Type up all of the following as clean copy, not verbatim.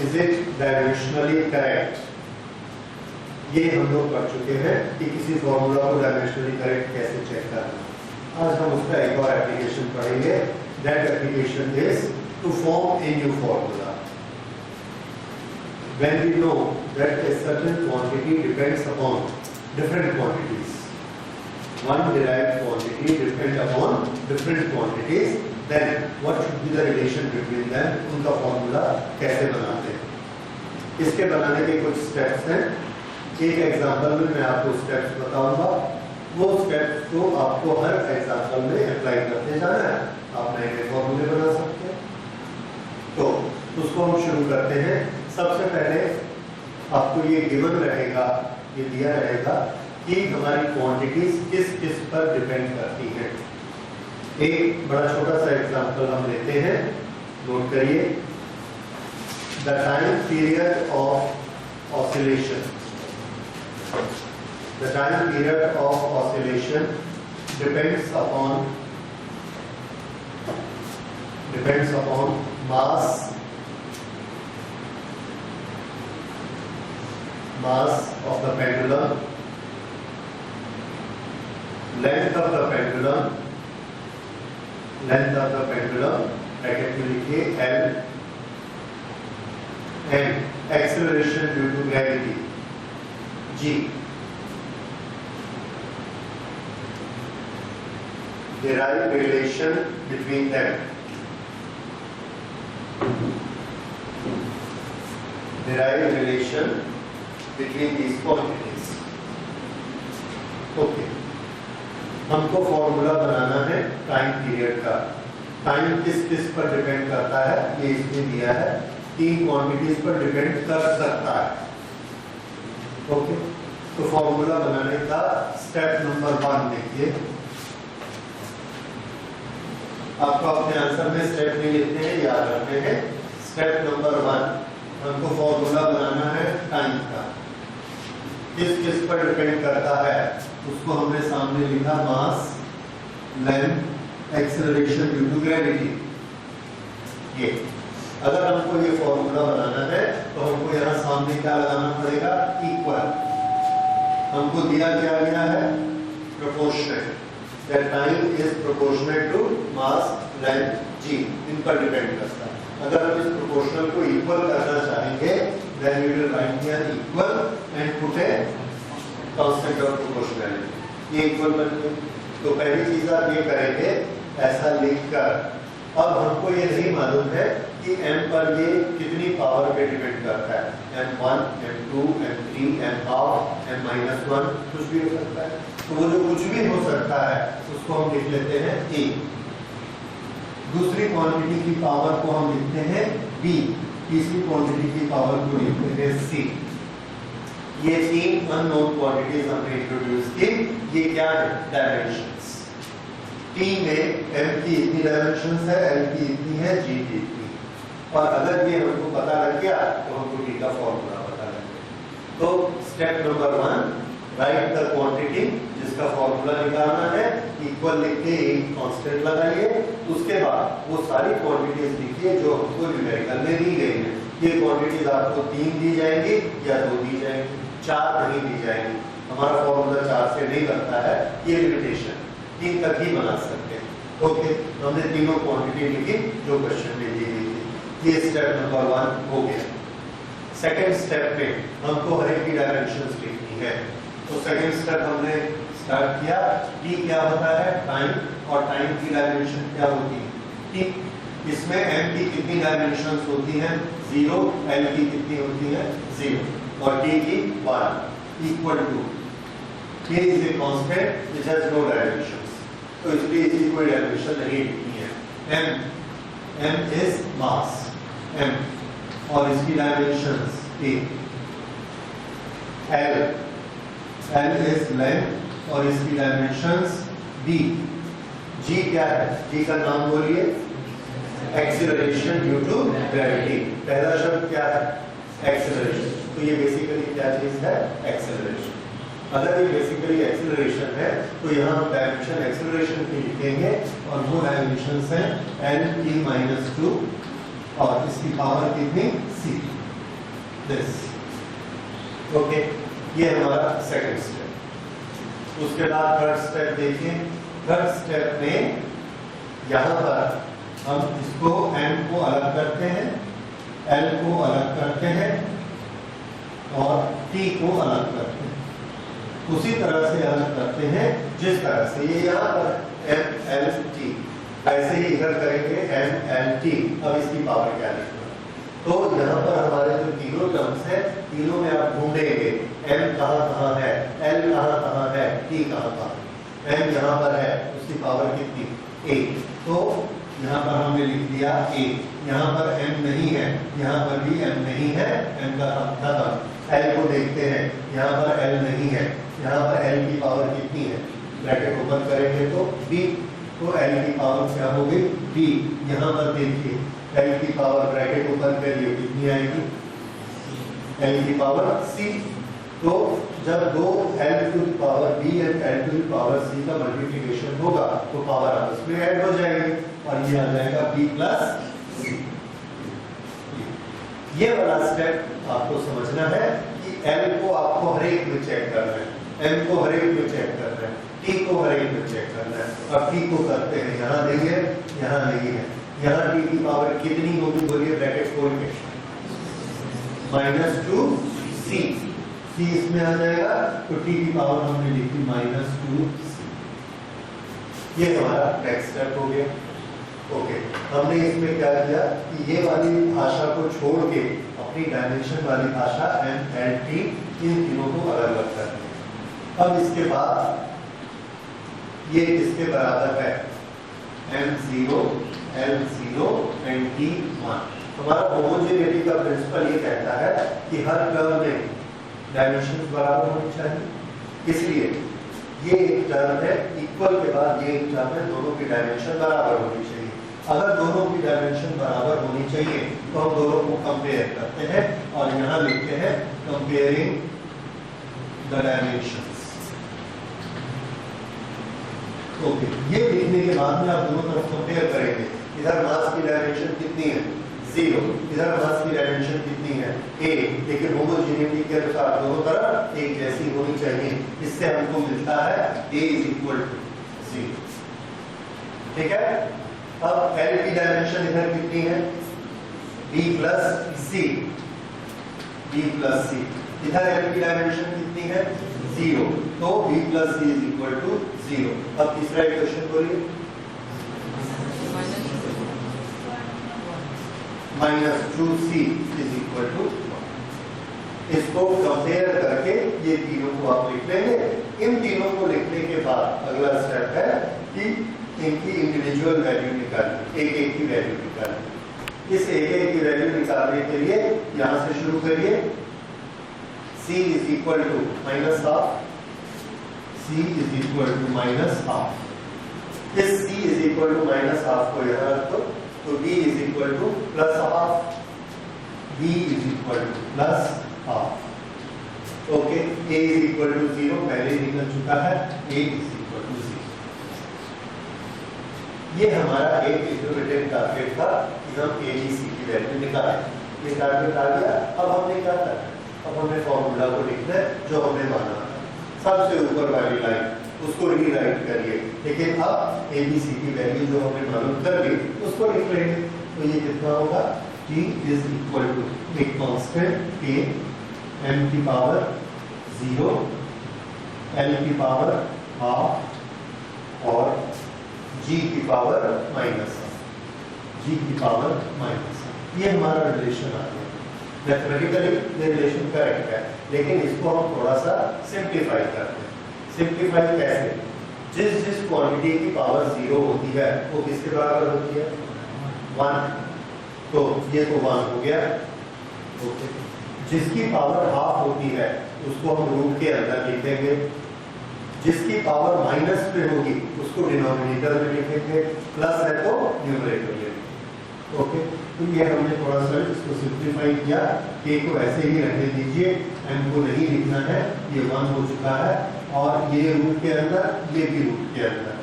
Is it dimensionally correct. ये हम लोग पढ़ चुके हैं कि किसी फॉर्मूला को डायमेंशनली करेक्ट कैसे चेक करना। आज हम उसका एक और एप्लीकेशन पढ़ेंगे। That application is to form a new formula. When we know that a certain quantity depends upon different quantities, one derived quantity depends upon different quantities, then what should be the relation between them? उनका formula कैसे बनाते हैं? इसके बनाने के कुछ steps हैं। एक एग्जांपल में मैं आपको स्टेप्स बताऊंगा, वो स्टेप्स को आपको हर एग्जांपल में अप्लाई करते जाना है। आप नए नए फॉर्मूले बना सकते हैं। तो उसको हम शुरू करते हैं। सबसे पहले आपको ये गिवन रहेगा, ये दिया रहेगा कि हमारी क्वांटिटीज किस किस पर डिपेंड करती हैं। एक बड़ा छोटा सा एग्जांपल हम लेते हैं, नोट करिए। The time period of oscillation, the time period of oscillation depends upon mass of the pendulum, length of the pendulum, bracket में लिखिए L, and acceleration due to gravity G। Derive relation between them, derive relation between these quantities। Okay, हमको formula बनाना है time period का। Time किस किस पर depend करता है, ये इसमें दिया है। 3 क्वांटिटीज पर डिपेंड कर सकता है। ओके, तो फॉर्मूला बनाने का स्टेप नंबर 1 देखिए। आपको अपने आंसर में स्टेप नहीं लिखते हैं, याद रखते हैं। स्टेप नंबर 1, हमको फॉर्मूला बनाना है टाइम का। किस किस पर डिपेंड करता है, उसको हमने सामने लिखा mass, length, acceleration due to gravity. ये अगर हमको ये फॉर्मूला बनाना है तो हमको यहाँ सामने क्या लगाना पड़ेगा, इक्वल। हमको दिया क्या गया है, proportional. That time is proportional to mass, length, g, इन पर डिपेंड करता है। अगर हम इस प्रोपोर्शनल को इक्वल करना चाहेंगे, then we will write here equal and put a constant of proportionality। ये इक्वल बन गया। तो पहली चीज आप ये करेंगे, ऐसा लिखकर। अब हमको ये नहीं मालूम है कि m पर ये कितनी पावर पे डिपेंड करता है। m1, m2, m3, m half, m-1, कुछ भी हो सकता है। तो वो जो कुछ भी हो सकता है उसको हम लिख लेते हैं a। दूसरी क्वांटिटी की पावर को हम लिखते हैं b। तीसरी क्वांटिटी की पावर को लिखते हैं c। ये 3 अननोन क्वांटिटीज हमने इंट्रोड्यूस की। ये क्या है, डायमेंशंस। t में m की इतनी डायमेंशंस है, l की इतनी है, g की इतनी। और अगर ये हमको पता लग गया तो हमको t का फॉर्मूला पता लग गया। तो step number 1, right the quantity जिसका फॉर्मूला निकालना है, इक्वल लिख के एक कांस्टेंट लगाइए। उसके बाद वो सारी क्वांटिटीज लिखिए जो हमको न्यूमेरिकल में दी गई है। ये क्वांटिटीज आपको 3 दी जाएंगी या 2 दी जाएंगी, 4 नहीं दी जाएंगी। हमारा फॉर्मूला 4 से नहीं बनता है, ये लिमिटेशन 3 तक ही बना सकते हैं। ओके, हमने तीनों क्वांटिटी लिखी जो क्वेश्चन में दी गई थी। ये स्टेप नंबर 1 हो गया। सेकेंड स्टेप में हमको हर एक की डायमेंशंस लिखनी है। तो सेकेंड स्टेप हमने स्टार्ट किया। t क्या होता है, टाइम, और टाइम की डायमेंशन क्या होती है, t। इसमें m की कितनी डायमेंशंस होती हैं, 0, l की कितनी होती है, 0, और t की 1, equal to k is a constant which has no dimensions. तो इसलिए इसकी कोई डायमेंशन नहीं लिखनी है। m इज मास, m, और इसकी dimensions a। l is length और इसकी डायमेंशंस b। g क्या है, g का नाम बोलिए, एक्सीलरेशन ड्यू टू ग्रेविटी। पहला शब्द क्या है, एक्सीलरेशन। तो ये बेसिकली क्या चीज है, एक्सीलरेशन। अगर ये बेसिकली एक्सीलरेशन है तो यहाँ हम डायमेंशन एक्सीलरेशन की लिखेंगे, और वो डायमेंशंस हैं l t - 2 और इसकी पावर कितनी, c। दिस। ओके, ये हमारा सेकंड स्टेप। उसके बाद थर्ड स्टेप देखिए। थर्ड स्टेप में यहां पर हम इसको m को अलग करते हैं, l को अलग करते हैं और t को अलग करते हैं। उसी तरह से अलग करते हैं जिस तरह से ये यहाँ पर m l t, वैसे ही इधर करेंगे m l t। अब इसकी पावर क्या लिखना, तो यहाँ पर हमारे जो तीनों टर्म्स है, तीनों में आप ढूंढेंगे m कहाँ है, l कहाँ है, t कहाँ। m यहाँ पर है, उसकी पावर कितनी, 1। तो यहाँ पर हमने लिख दिया 1। यहाँ पर m नहीं है, यहाँ पर भी m नहीं है, m का खत्म। l को देखते हैं, यहाँ पर l नहीं है, यहाँ पर l की पावर कितनी है, ब्रैकेट ओपन करेंगे तो b, तो l की पावर क्या होगी, b। यहाँ पर देखिए l की पावर ब्रैकेट ओपन करिए कितनी आएगी, l की पावर c। तो जब दो l to the power b and l to the power c का मल्टीप्लिकेशन होगा तो पावर आपस में ऐड हो जाएगी और ये आ जाएगा b प्लस c। ये वाला स्टेप आपको समझना है कि l को आपको हर एक में चेक करना है, m को हर एक में चेक करना है, t को हर एक में चेक करना है। अब t को करते हैं, यहाँ नहीं है, यहाँ नहीं है, यहाँ t की पावर कितनी होगी बोलिए, ब्रैकेट खोल के -2c, c इसमें आ जाएगा तो t की पावर हमने लिखी -2c। ये हमारा नेक्स्ट स्टेप हो गया। ओके, हमने इसमें क्या किया कि ये वाली भाषा को छोड़ के अपनी डायमेंशन वाली भाषा m l t इन तीनों को अलग अलग कर दिया। अब इसके बाद ये किसके बराबर है, m0 l0 and t1। हमारा होमोजेनिटी का प्रिंसिपल ये कहता है कि हर टर्म में डायमेंशन बराबर होनी चाहिए, इसलिए ये एक टर्म है, इक्वल के बाद ये एक टर्म है, दोनों की डायमेंशन बराबर होनी चाहिए। अगर दोनों की डायमेंशन बराबर होनी चाहिए तो हम दोनों को कंपेयर करते हैं और यहाँ लिखते हैं कंपेयरिंग द डायमेंशंस। ओके, ये लिखने के बाद में आप दोनों तरफ कंपेयर करेंगे। इधर मास की डायमेंशन कितनी है, 0, इधर मास की डायमेंशन कितनी है, a, लेकिन होमोजेनिटी के अनुसार दोनों तरफ एक जैसी होनी चाहिए। इससे हमको मिलता है a = 0। ठीक है, अब l की डायमेंशन इधर कितनी है, b प्लस c, इधर l की डायमेंशन कितनी है, 0, तो b प्लस c = 0। अब तीसरा इक्वेशन बोलिए, -2c = 1। इसको कंपेयर करके ये तीनों को आप लिख लेंगे। इन तीनों को लिखने के बाद अगला स्टेप है कि इनकी इंडिविजुअल वैल्यू निकालिए, एक एक की वैल्यू निकालिए। इस एक एक की वैल्यू निकालने के लिए यहां से शुरू करिए, c = -12, c = -12। इस c = -12 को यहाँ रखो, तो b = +12, b = +12। ओके, a = 0 पहले ही निकल चुका है, a = 0। ये हमारा एक इंटरमीडिएट टारगेट था कि हम ABC की वैल्यू निकालें। ये टारगेट आ गया। अब हमने क्या करना है, अब हमने फॉर्मूला को लिखना है जो हमने माना था, सबसे ऊपर वाली लाइन उसको रीराइट करिए। लेकिन अब ABC की वैल्यू जो हमने मालूम कर ली उसको लिख लेंगे। तो ये कितना होगा, t = एक कांस्टेंट k, m की पावर 0, l की पावर ½ और g की पावर -1। ये हमारा रिलेशन आ गया। मैथमेटिकली ये रिलेशन करेक्ट है, लेकिन इसको हम थोड़ा सा सिंप्लीफाई करते हैं। सिंप्लीफाई कैसे, जिस क्वांटिटी की पावर 0 होती है वो किसके बराबर होती है, 1। तो ये तो 1 हो गया। ओके, जिसकी पावर ½ होती है उसको हम रूट के अंदर लिखेंगे, जिसकी पावर माइनस पे होगी उसको डिनोमिनेटर में लिखेंगे, प्लस है तो न्यूमरेटर में। ओके, तो ये हमने थोड़ा सा इसको सिंप्लीफाई किया। k को ऐसे ही रहने दीजिए, m को नहीं लिखना है, ये 1 हो चुका है और ये रूट के अंदर, ये भी रूट के अंदर।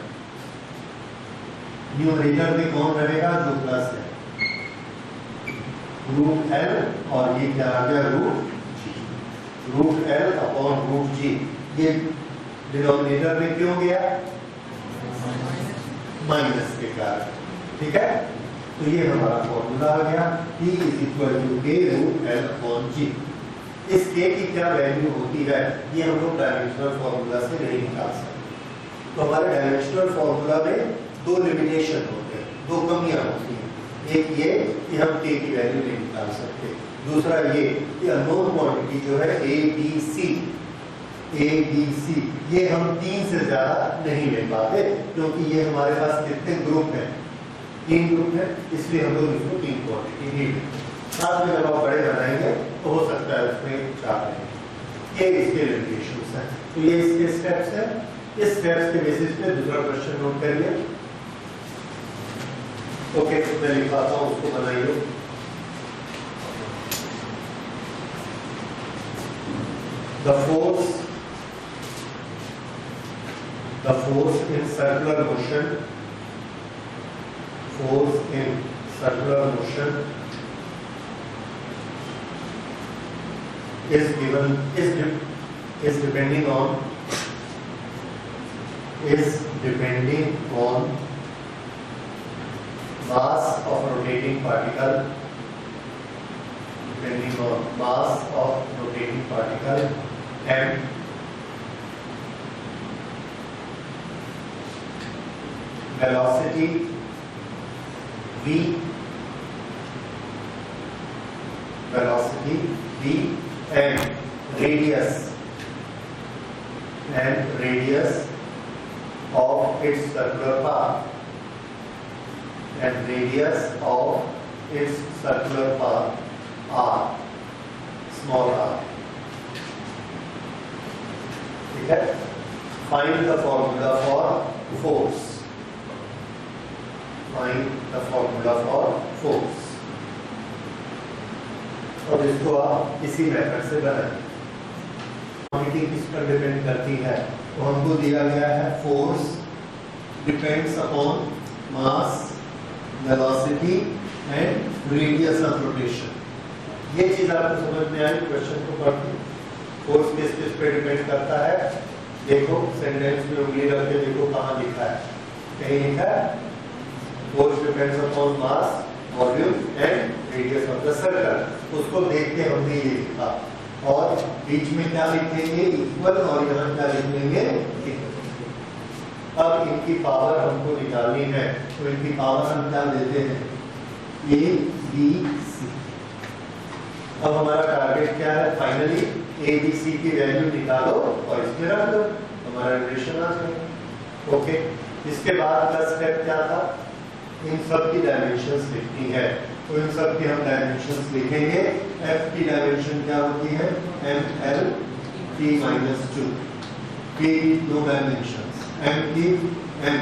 न्यूमरेटर में कौन रहेगा, जो प्लस है। रूट एल और ये क्या आ गया रूट जी, रूट एल अपॉन रूट जी। ये डिनोमिनेटर में क्यों गया? माइनस के कारण, ठीक है। तो ये हमारा फॉर्मूला आ गया P इज इक्वल टू के रूट एल अपॉन जी। इस के की क्या वैल्यू होती है ये हम लोग डायमेंशनल फॉर्मूला से नहीं निकाल सकते। तो हमारे डायमेंशनल फॉर्मूला में दो लिमिटेशन होते हैं, दो कमियां होती हैं। एक ये कि हम के की वैल्यू नहीं निकाल सकते, दूसरा ये कि अननोन क्वांटिटी जो है ए बी सी ये हम 3 से ज्यादा नहीं ले पाते, क्योंकि ये हमारे पास कितने ग्रुप हैं? 3 ग्रुप है, इसलिए हम लोग इसको 3 क्वांटिटी नहीं लेते। साथ में जब आप बड़े बनाएंगे तो हो सकता है उसमें 4 रहेंगे। ये इसके लिमिटेशंस हैं। तो ये इसके स्टेप्स हैं। इस स्टेप्स के बेसिस पे दूसरा क्वेश्चन नोट करिए। ओके, मैं लिखवाता हूँ, उसको बनाइए। The force in circular motion is depending on mass of rotating particle, m, velocity v and radius of its circular path, r, small r, ठीक है। Find the formula for force. और इसको आप इसी मेथड से बनाएं। क्वांटिटी किस पर डिपेंड करती है? तो हमको दिया गया है force depends upon mass, velocity and radius of rotation. ये चीज आपको समझ में आई क्वेश्चन को पढ़ते? फोर्स किस पे डिपेंड करता है? देखो सेंटेंस में उंगली रख के देखो कहाँ लिखा है, कहीं लिखा है force depends upon mass, volume and radius of the circle. उसको देख के हमने ये लिखा और बीच में क्या लिखेंगे? इक्वल, और यहाँ क्या लिख लेंगे? अब इनकी पावर हमको निकालनी है, तो इनकी पावर हम क्या देते हैं? A B C. अब हमारा टारगेट क्या है? फाइनली ए बी सी की वैल्यू निकालो और इसमें रख दो, हमारा रिलेशन आ जाएगा। ओके, इसके बाद का स्टेप क्या था? इन सब की डायमेंशंस लिखनी है, तो इन सब की हम डायमेंशंस लिखेंगे। एफ की डायमेंशन क्या होती है? M L T minus 2। P दो डायमेंशंस, एम की एम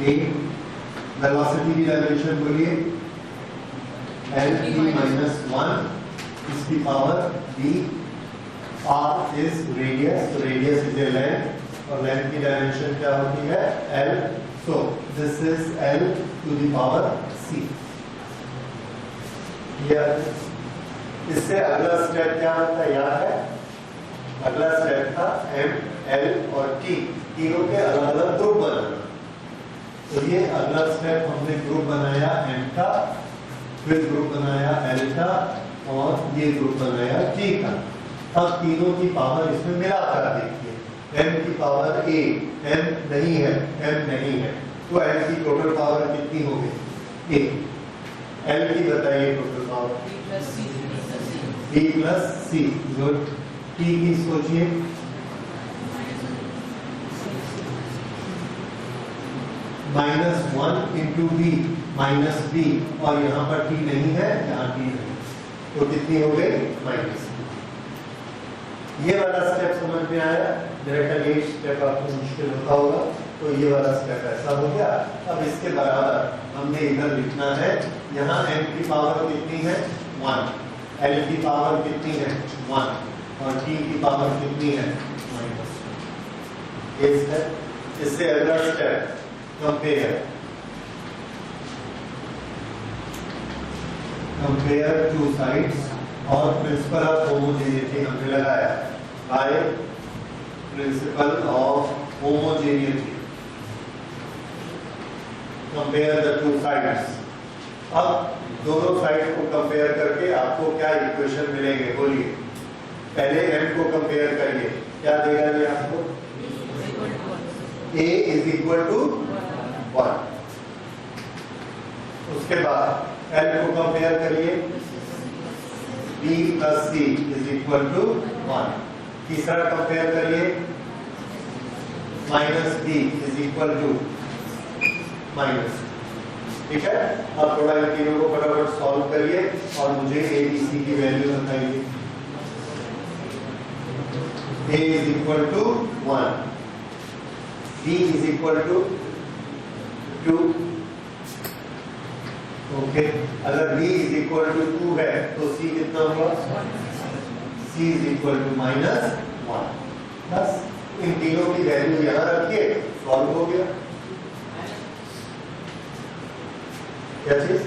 ए। वेलोसिटी की डायमेंशन बोलिए एल टी माइनस 1, इसकी power B. R is radius, तो रेडियस इज ए लेंथ, और लेंथ की डायमेंशन क्या होती है? L. So this is L to the power C. इससे अगला स्टेप क्या होता है याद है? अगला स्टेप था M, L और T, तीनों के अलग अलग ग्रुप बनाना। तो ये अगला स्टेप हमने ग्रुप बनाया M का, फिर ग्रुप बनाया L का, और ये ग्रुप बनाया T का। अब तीनों की पावर इसमें मिलाकर देखिए। m की पावर a, m नहीं है, तो m की टोटल पावर कितनी हो गई? a। l की बताइए total power? b plus c। Good. t की सोचिए? -1 इंटू b, माइनस b, और यहाँ पर t नहीं है, यहाँ t नहीं, तो कितनी हो गई? -। ये वाला स्टेप समझ में आया? मेरा ये स्टेप आपको मुश्किल होता होगा, तो ये वाला स्टेप ऐसा हो गया। अब इसके बराबर हमने इधर लिखना है, यहाँ m की पावर कितनी है? 1, l की पावर कितनी है? 1, और t की पावर कितनी है? -1। ये स्टेप। इससे अगला step compare. Compare two sides और प्रिंसिपल ऑफ होमोजेनिटी हमने लगाया by principle of homogeneity compare the two sides. अब दोनों साइड को कंपेयर करके आपको क्या इक्वेशन मिलेंगे बोलिए। पहले m को कंपेयर करिए, क्या देगा ये आपको? a is equal to 1। उसके बाद L को कंपेयर करिए, B plus C is equal to 1। तीसरा कंपेयर करिए, minus B is equal to minus. ठीक है, अब थोड़ा इन तीनों को फटाफट सॉल्व करिए और मुझे A B C की वैल्यू बताइए। A is equal to 1, B is equal to 2। Okay, अगर B इज इक्वल टू 2 है तो C कितना होगा? C is equal to minus 1। बस इन तीनों की वैल्यू यहाँ रखिए, सॉल्व हो गया। क्या चीज?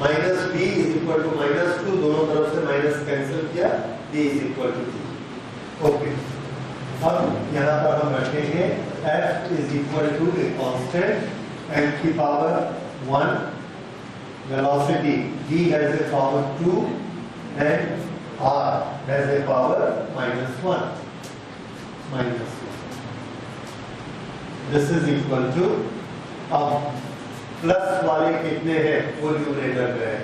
Minus B is equal to minus 2, दोनों तरफ से माइनस कैंसिल किया, B is equal to 2। Okay, अब यहाँ पर हम रखेंगे f is equal to a constant m की power 1, velocity v has a power 2 and r has a power -1 this is equal to. अब प्लस वाले कितने हैं वो न्यूमरेटर में है,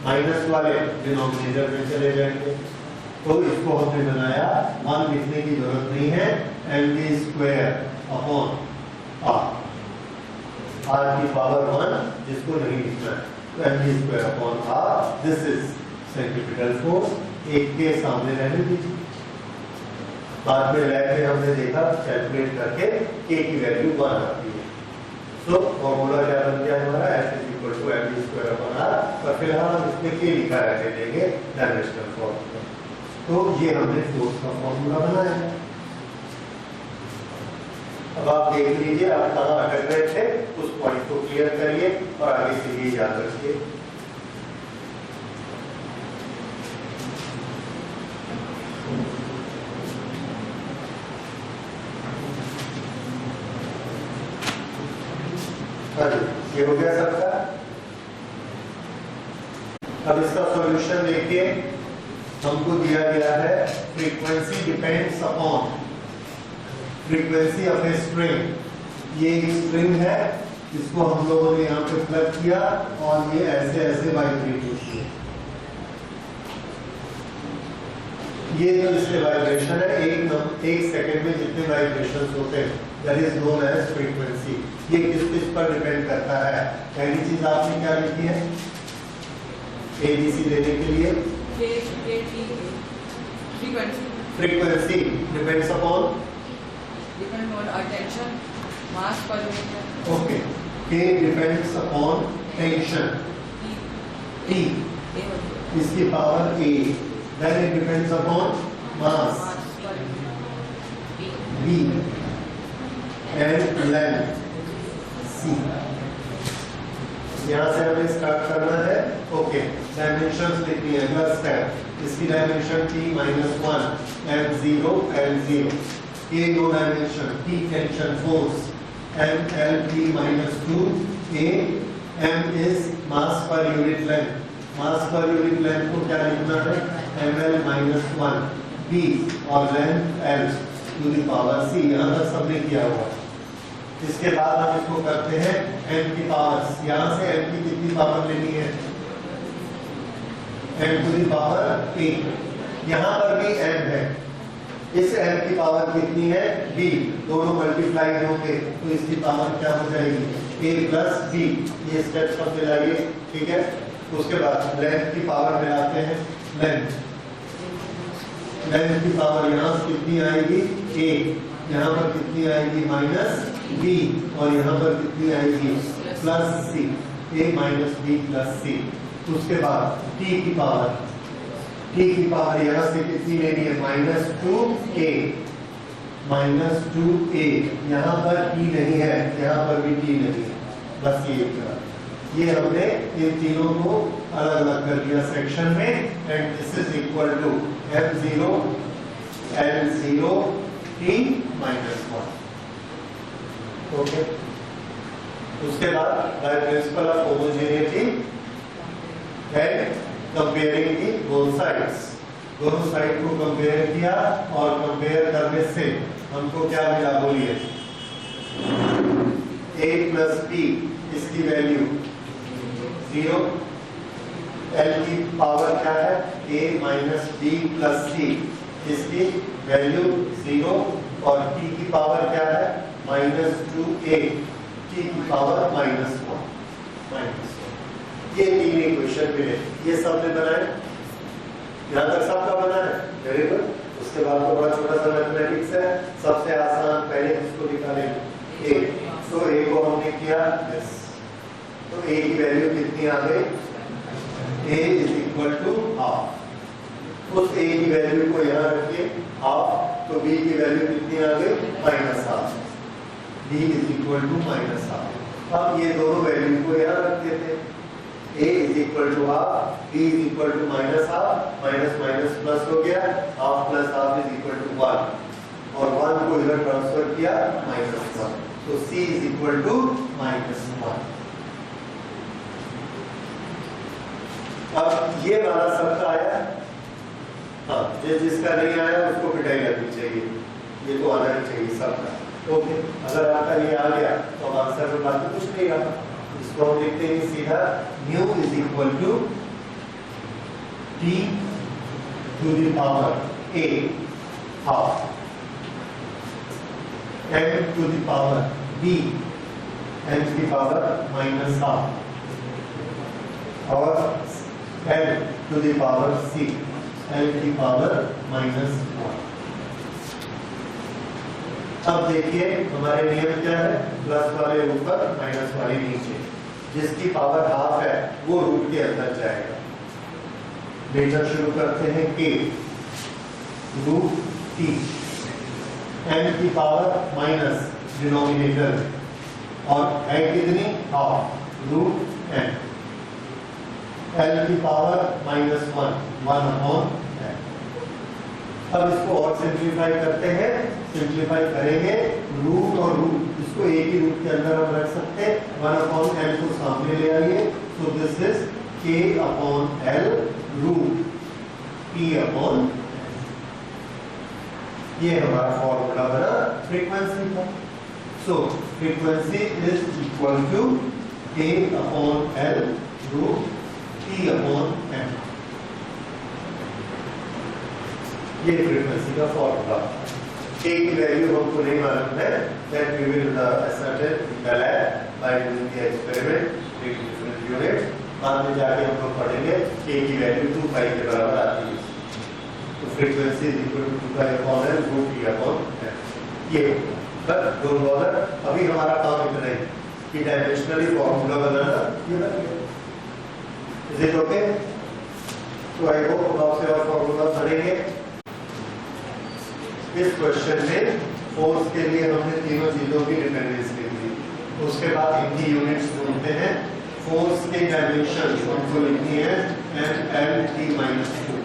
माइनस वाले डिनोमिनेटर में चले जाएंगे। तो इसको हमने बनाया 1 लिखने की जरूरत नहीं है, mv² अपॉन r की पावर 1 जिसको नहीं लिखना है तो mv² upon r। This is centripetal force. एक के सामने रहने दीजिए, बाद में लैब में हमने देखा कैलकुलेट करके k की वैल्यू 1 आती है। तो फॉर्मूला क्या बन गया हमारा, f is equal to mv² upon r। और फिलहाल हम इसमें k लिखा रहने देंगे डायमेंशनल फॉर्मूला। तो ये हमने फोर्स का फॉर्मूला बनाया। अब आप देख लीजिए आप कहाँ अटक रहे थे, उस पॉइंट को क्लियर करिए और आगे से ये याद रखिए। ये हो गया सबका। अब इसका सॉल्यूशन देखिए, हमको दिया गया है frequency depends upon frequency of a string. ये एक स्ट्रिंग है, इसको हम लोगों ने यहाँ पे प्लग किया और ये ऐसे ऐसे वाइब्रेट होती है। ये जो इसके वाइब्रेशन है, एक सेकंड में जितने वाइब्रेशंस होते हैं that is known as frequency. ये किस पर डिपेंड करता है? पहली चीज आपने क्या लिखी है एबीसी देने के लिए? Frequency depends upon attention, mass per unit. Okay, K depends upon tension T इसकी power A, then it depends upon mass B and length C। यहाँ से हमें स्टार्ट करना है। ओके, डायमेंशंस लिखनी है। अगला स्टेप, इसकी dimension T -1 M0 L0। A no dimension, T tension force, M L T -2 A। M is mass per unit length, mass per unit length को क्या लिखना है ml -1 B और length L to the power C। यहाँ तक सबने किया हुआ। इसके बाद हम इसको करते हैं m की पावर। यहाँ से m की कितनी पावर लेनी है? m to the power 8। यहाँ पर भी m है, इस m की पावर कितनी है? b। दोनों मल्टीप्लाई होंगे तो इसकी पावर क्या हो जाएगी? a plus b। ये स्टेप सब मिलाइए, ठीक है। उसके बाद लेंथ की पावर मिलाते हैं। लेंथ की पावर यहाँ से कितनी आएगी? a। यहाँ पर कितनी आएगी? -b। और यहाँ पर कितनी आएगी? +c। a - b + c। उसके बाद t की पावर, t की पावर यहाँ से कितनी लेनी है? -2a। -2a। यहाँ पर t नहीं है, यहाँ पर भी t नहीं है, बस ये इतना। ये हमने इन तीनों को अलग अलग कर दिया सेक्शन में, and this is equal to m0 l0 t minus 1। Okay, उसके बाद by principle of homogeneity and comparing the both sides, दोनों साइड को कंपेयर किया और कंपेयर करने से हमको क्या मिला बोलिए, a प्लस b इसकी वैल्यू 0, l की पावर क्या है a minus b plus c इसकी वैल्यू 0, और t की पावर क्या है माइनस 2a t की पावर माइनस 1। ये तीन इक्वेशन मिले, ये सबने बनाए, यहाँ तक सबका बना है, वेरी गुड। उसके बाद तो बड़ा छोटा सा मैथमेटिक्स है, सबसे आसान पहले इसको निकालेंगे a, तो a को हमने किया यस, तो a की वैल्यू कितनी आ गई, a is equal to half, उस a की वैल्यू को यहाँ रखिए हाफ, तो b की वैल्यू कितनी आ गई minus half, b is equal to minus half. अब ये दोनों वैल्यू को यहाँ रख देते हैं, a is equal to half, b is equal to minus half, minus minus plus हो गया, half plus half is equal to 1, और 1 को इधर ट्रांसफर किया माइनस 1, तो c is equal to minus 1। अब ये वाला सबका आया, हाँ जिसका नहीं आया उसको पिटाई लगनी चाहिए, ये तो आना ही चाहिए सबका। ओके, अगर आपका ये आ गया तो अब आंसर में बात कुछ नहीं रहा, इसको हम लिखते हैं सीधा nu is equal to t to the power a half n to the power b n की पावर माइनस हाफ, और n to the power c n की पावर माइनस 1। अब देखिए हमारे नियम क्या है, प्लस वाले ऊपर माइनस वाले नीचे, जिसकी पावर हाफ है वो रूट के अंदर जाएगा। लेटर शुरू करते हैं k रूट t, n की पावर माइनस डिनोमिनेटर में, और है कितनी हाफ रूट n, l की पावर माइनस 1 अपॉन n। अब इसको और सिंप्लीफाई करते हैं, सिंप्लीफाई करेंगे रूट और रूट, इसको एक ही रूट के अंदर हम रख सकते हैं, 1 अपॉन n को सामने ले आइए, तो this is k upon l root p upon, ये हमारा फॉर्मूला बना फ्रीक्वेंसी का। So frequency is equal to k upon l root p upon n, ये फ्रीक्वेंसी का फॉर्मूला। k की वैल्यू हमको नहीं मालूम है, that we will ascertain in the lab by doing the experiment with different units। बाद में जाके हम लोग पढ़ेंगे k की वैल्यू 2 पाई के बराबर आती है, तो frequency is equal to 2 pi upon l root p upon n। ये बस डोंट बॉदर, अभी हमारा काम इतना ही कि डायमेंशनली फॉर्मूला बनाना, ये बन गया। Is it okay? तो आई होप हम आपसे और फॉर्मूला पढ़ेंगे। इस क्वेश्चन में फोर्स के लिए हमने तीनों चीजों की डिपेंडेंस लिख ली, उसके बाद इनकी यूनिट्स ढूंढते हैं। फोर्स के डायमेंशन हमको लिखनी है mlt minus 2,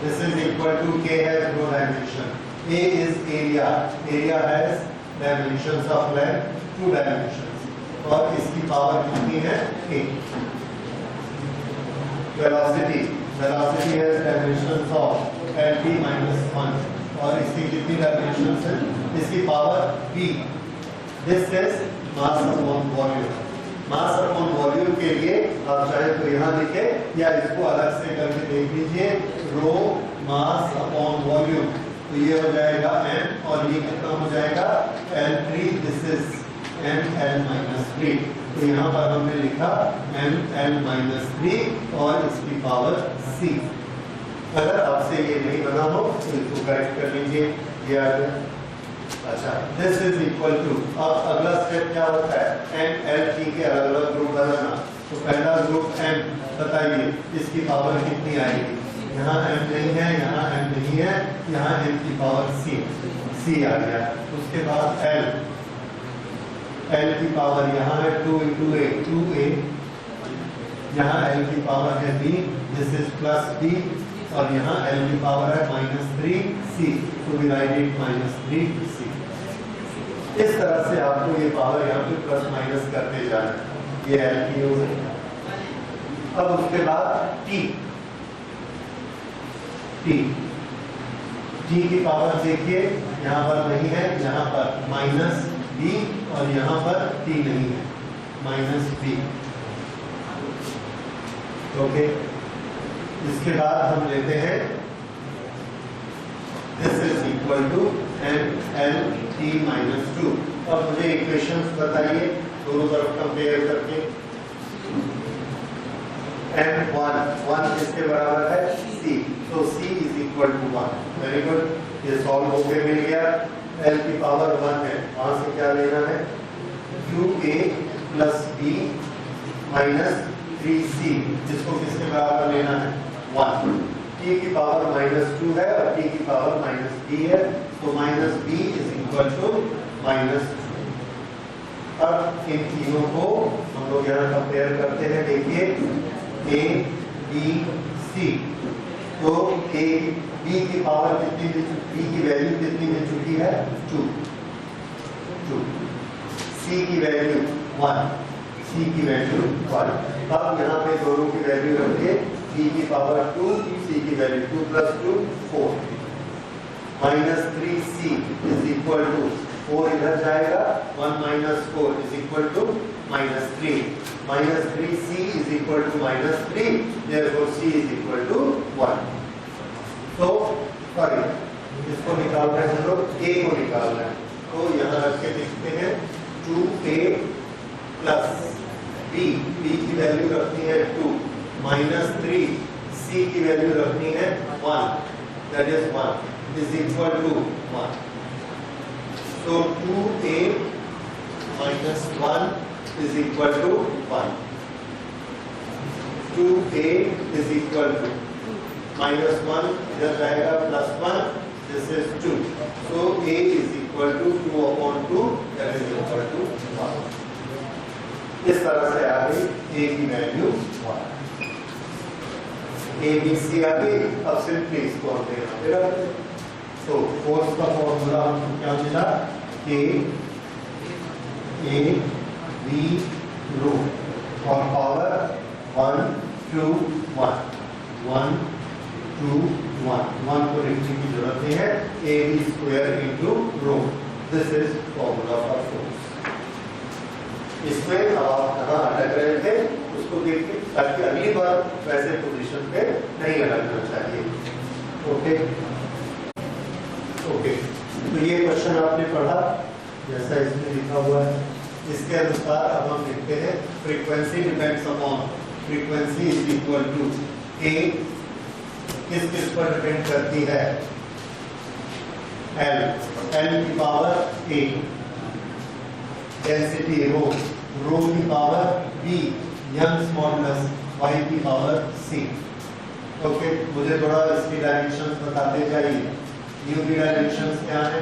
this is equal to k has no dimension, a is area, area has dimensions of length 2 dimensions, और इसकी पावर कितनी है a। velocity, velocity has dimensions of lt minus 1, और इसकी कितनी डायमेंशंस है, इसकी power b। This is mass upon volume, mass upon volume के लिए आप चाहे तो यहाँ लिखे या इसको अलग से करके देख लीजिए, रो मास अपॉन वॉल्यूम, तो ये हो जाएगा m, और ये कितना हो जाएगा l3, this is ml minus 3, तो यहाँ पर हमने लिखा ml minus 3 और इसकी पावर c। अगर आपसे ये नहीं बना हो तो इसको करेक्ट कर लीजिए, ये आ गया। अच्छा, दिस इज इक्वल टू, अब अगला स्टेप क्या होता है, m l t के अलग अलग ग्रुप बनाना। तो पहला ग्रुप m, बताइए इसकी पावर कितनी आएगी, यहाँ m नहीं है, यहाँ m नहीं है, यहाँ m की पावर c आ गया। उसके बाद l L की पावर यहाँ है 2 into a 2a, यहाँ L की पावर है b, this is plus b, और यहाँ L की पावर है -3c, तो वी राइट इट -3c। इस तरह से आपको ये पावर यहाँ पे प्लस माइनस करते जाना है। ये L की हो गई। अब उसके बाद t की पावर देखिए यहाँ पर नहीं है, यहाँ पर -b, और यहाँ पर t नहीं है, -b। ओके, इसके बाद हम लेते हैं this is equal to mLt-2। अब मुझे इक्वेशंस बताइए दोनों तरफ कंपेयर करके। m1 किसके बराबर है? c, तो c is equal to 1। Very good, ये सॉल्व होके मिल गया। l की पावर 1 है, वहां से क्या लेना है? qa plus b minus 3c, जिसको किसके बराबर लेना है? 1। t की पावर -2 है और t की पावर -b है, तो -b इज इक्वल टू -2। अब इन तीनों को हम लोग यहाँ कंपेयर करते हैं। देखिए a b c, तो a b की पावर कितनी मिल चुकी, b की वैल्यू कितनी मिल चुकी है? 2। c की वैल्यू 1, c की वैल्यू 1। अब यहाँ पे दोनों की वैल्यू रखिए, b की पावर 2, c की value 2 plus 2 4, -3c is equal to 4 इधर जाएगा, 1 - 4 is equal to -3, -3c is equal to -3, therefore c is equal to 1। तो सॉरी, इसको निकाल रहे हैं हम लोग, a को निकाल रहे हैं, तो यहाँ रख के लिखते हैं 2a प्लस b की वैल्यू रखनी है 2, -3c की वैल्यू रखनी है 1, that is 1 is equal to 1। So 2a minus 1 is equal to 1. 2a is equal to -1 इधर जाएगा +1, this is 2. So a is equal to 2/2, that is equal to 1. इस तरह से आ गई a की वैल्यू 1। a b c आ गई। अब simply इसको हम यहाँ पे रखते हैं। तो फोर्स का फॉर्मूला हमको क्या मिला? K A B रो, और पावर 1 2 1 1 2 1 को लिखने की जरूरत नहीं है। AB² into rho, this is formula for force. इसमें अब आप कहाँ अटक रहे थे उसको देखिए, ताकि अगली बार वैसे पोजीशन पे नहीं अटकना चाहिए। ओके, तो ये क्वेश्चन आपने पढ़ा जैसा इसमें लिखा हुआ है। इसके अनुसार अब हम लिखते हैं frequency depends upon, frequency is equal to a, किस पर डिपेंड करती है? l की पावर a, डेंसिटी रो की power b, Young's modulus y की पावर c। ओके, मुझे थोड़ा इसकी डायमेंशंस बताते जाइए। U की डायमेंशंस क्या है?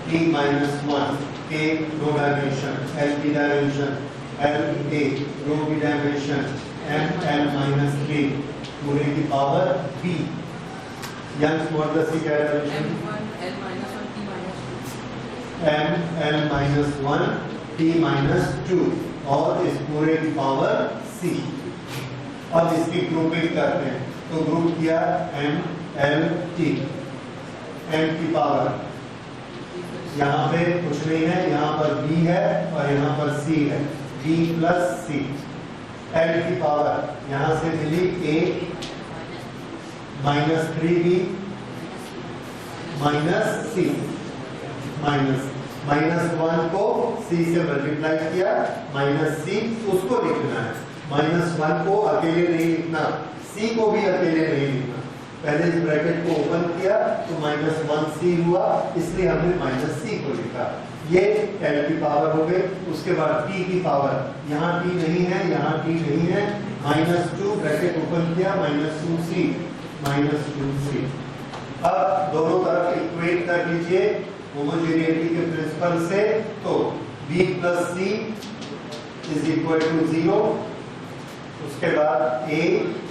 t -1, k रो डायमेंशन, l की डायमेंशन l a, रो की डायमेंशन m l-3, पूरे की पावर b, यंग्स मॉडुलस की क्या डायमेंशन? m l-1 t-2, और इस पूरे की पावर c। अब इसकी ग्रुपिंग करते हैं, तो ग्रुप किया m l t, m की पावर यहाँ पे कुछ नहीं है, यहाँ पर b है और यहाँ पर c है, b प्लस c। l की पावर यहाँ से मिली a -3b माइनस c, -1 को c से मल्टीप्लाई किया, -c उसको लिखना है। -1 को अकेले नहीं लिखना, c को भी अकेले नहीं लिखना। पहले इस ब्रैकेट को ओपन किया तो -1c हुआ, इसलिए हमने -c को लिखा। ये l की पावर हो गई। उसके बाद t की पावर, यहाँ t नहीं है, यहाँ t नहीं है, -2 ब्रैकेट ओपन किया, -2c। अब दोनों तरफ इक्वेट कर लीजिए होमोजेनिटी के प्रिंसिपल से। तो b plus c is equal to 0। उसके बाद a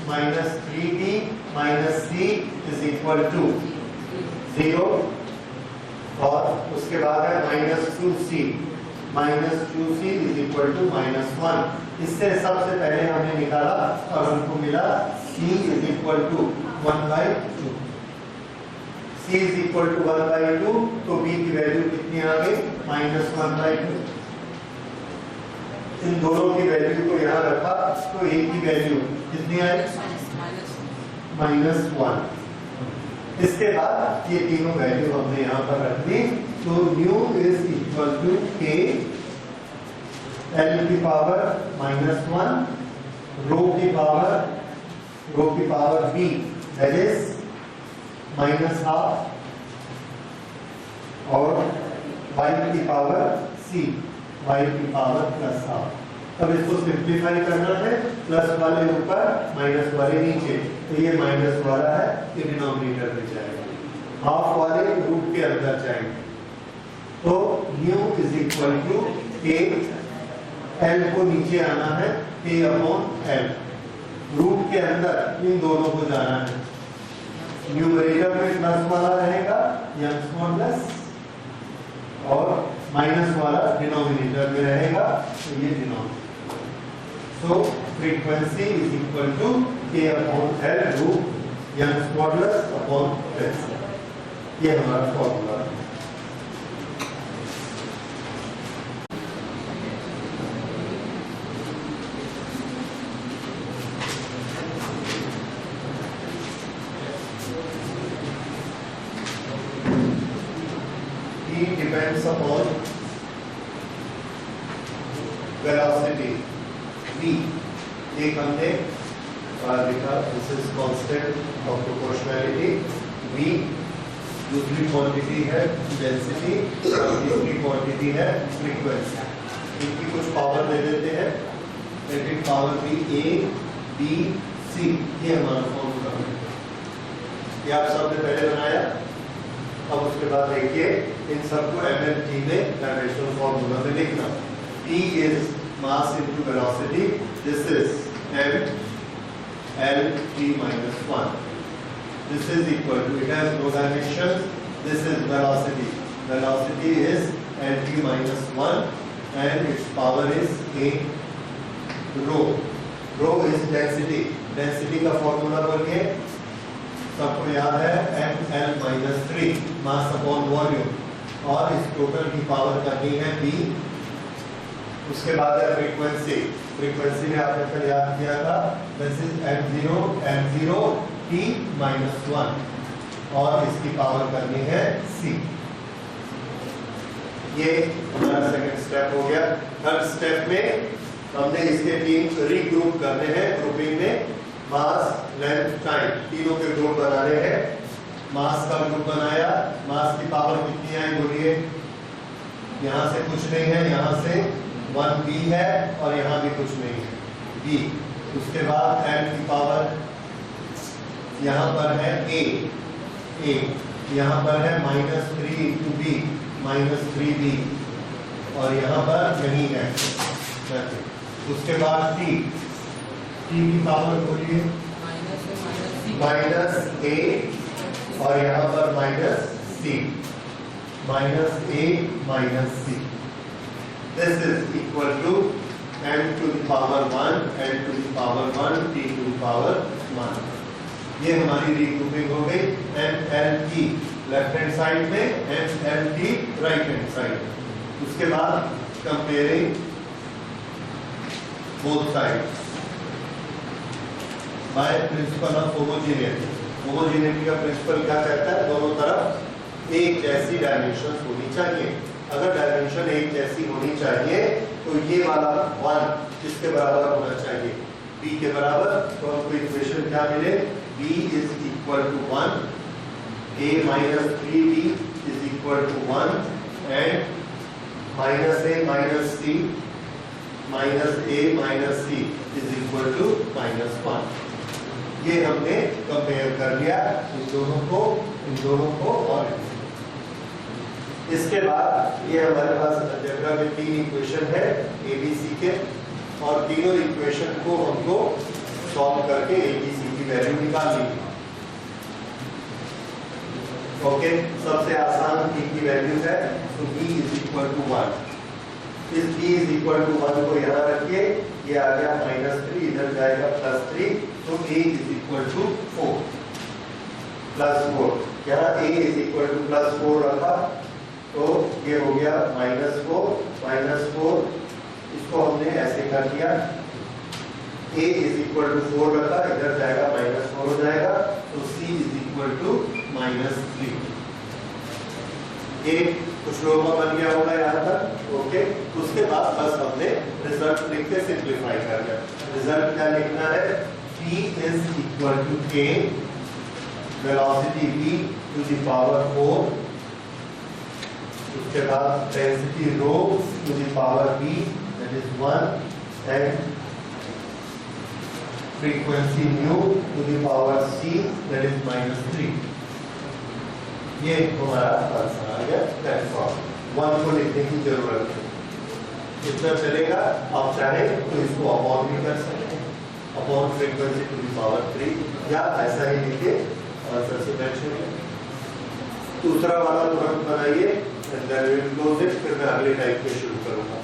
minus 3b minus c is equal to 0 और उसके बाद है minus 2c is equal to -1। इससे सबसे पहले हमने निकाला और हमको मिला c is equal to 1/2। c is equal to 1/2 तो b की वैल्यू कितनी आ गई -1/2। इन दोनों की वैल्यू को यहाँ रखा तो a की वैल्यू कितनी आई -1। इसके बाद ये तीनों वैल्यू हमने यहाँ पर रख दी तो nu is equal to k l की पावर -1 रो की पावर b दैट इज -12 और y की पावर c y की पावर +12। अब इसको सिंप्लीफाई करना है, प्लस वाले ऊपर माइनस वाले नीचे, तो ये माइनस वाला है ये डिनोमिनेटर में जाएगा, हाफ वाले रूट के अंदर जाएंगे। तो nu is equal to k, l को नीचे आना है k अपॉन l, रूट के अंदर इन दोनों को जाना है। न्यूमरेटर में प्लस वाला रहेगा यंग स्मॉल प्लस और माइनस वाला डिनोमिनेटर में रहेगा, तो ये denominator. So frequency is equal to k upon l root Young's modulus upon l। ये हमारा फॉर्मूला है। E depends upon velocity v। एक हमने लिखा this is constant of proportionality v, दूसरी क्वांटिटी है डेंसिटी और तीसरी क्वांटिटी है फ्रीक्वेंसी। इनकी कुछ पावर दे देते हैं, let it power be a b c। ये हमारा फॉर्मूला है, ये आप सबने पहले बनाया। अब उसके बाद देखिए इन सबको MLT में डायमेंशनल फॉर्मूला में लिखना। P is mass into velocity, this is m l t minus 1, this is equal to, it has no dimensions, this is velocity is l t minus 1 and its power is a rho is density का formula बोलिए, सबको याद है ml minus 3 mass upon volume, और इस total की power करनी है b। उसके बाद है फ्रीक्वेंसी में आपने कल याद किया था this is m0 t minus 1 और इसकी पावर करनी है c। ये हमारा सेकंड स्टेप हो गया। थर्ड स्टेप में हमने इसके तीन रीग्रुप करने हैं, ग्रुपिंग में मास लेंथ टाइम तीनों के ग्रुप बनाने हैं। मास का ग्रुप बनाया, मास की पावर कितनी आई बोलिए, यहाँ से कुछ नहीं है, यहाँ से 1b है और यहाँ भी कुछ नहीं है b। उसके बाद m की पावर यहाँ पर है a, यहाँ पर है -3 into b -3b और यहाँ पर नहीं है। उसके बाद t की पावर बोलिए -a और यहाँ पर -c -a-c। This is equal to m to the power 1 n to the power 1 t to the power 1। ये हमारी रीग्रुपिंग हो गई m l t left hand side में, m l t right hand side. उसके बाद comparing both sides by principle of homogeneity का principal क्या कहता है, दोनों तरफ एक जैसी डायमेंशन होनी चाहिए। अगर डायमेंशन एक जैसी होनी चाहिए तो ये वाला 1 किसके बराबर होना चाहिए, b के बराबर। तो हमको इक्वेशन क्या मिले, b is equal to 1, a minus 3b is equal to 1 and minus a minus c is equal to -1। ये हमने कंपेयर कर लिया इन दोनों को और इसके बाद ये हमारे पास अलजेब्रा में 3 इक्वेशन है ABC के, और तीनों इक्वेशन को हमको सॉल्व करके ABC की वैल्यू निकालनी है। ओके, सबसे आसान B की वैल्यू है, तो B इज इक्वल टू 1। इस B इज इक्वल टू 1 को यहाँ रखिए, ये आ गया -3, इधर जाएगा +3, तो A इज इक्वल टू 4 +4। यहाँ A इज इक्वल टू +4 रखा, तो ये हो गया -4, इसको हमने ऐसे कर दिया। A इज इक्वल टू 4 रखा, इधर जाएगा -4 हो जाएगा, तो C इज इक्वल टू -3। ये कुछ लोगों का बन गया होगा यहाँ तक। ओके, उसके बाद बस हमने रिजल्ट लिख के सिंप्लीफाई कर दिया। रिजल्ट क्या लिखना है? P is equal to K, velocity V to the power 4, उसके बाद density rho to the power B that is 1, and frequency mu to the power C that is -3। ये हमारा आंसर आ गया। दैट्स ऑल, 1 को लिखने की जरूरत है, इतना चलेगा। आप चाहे तो इसको अपॉन भी कर सकते हैं, upon frequency to the power 3, या ऐसा ही लिखिए आंसर से मैच हो गया। दूसरा वाला तुरंत बनाइए, then we will close it, फिर मैं अगले टाइप के शुरू करूंगा।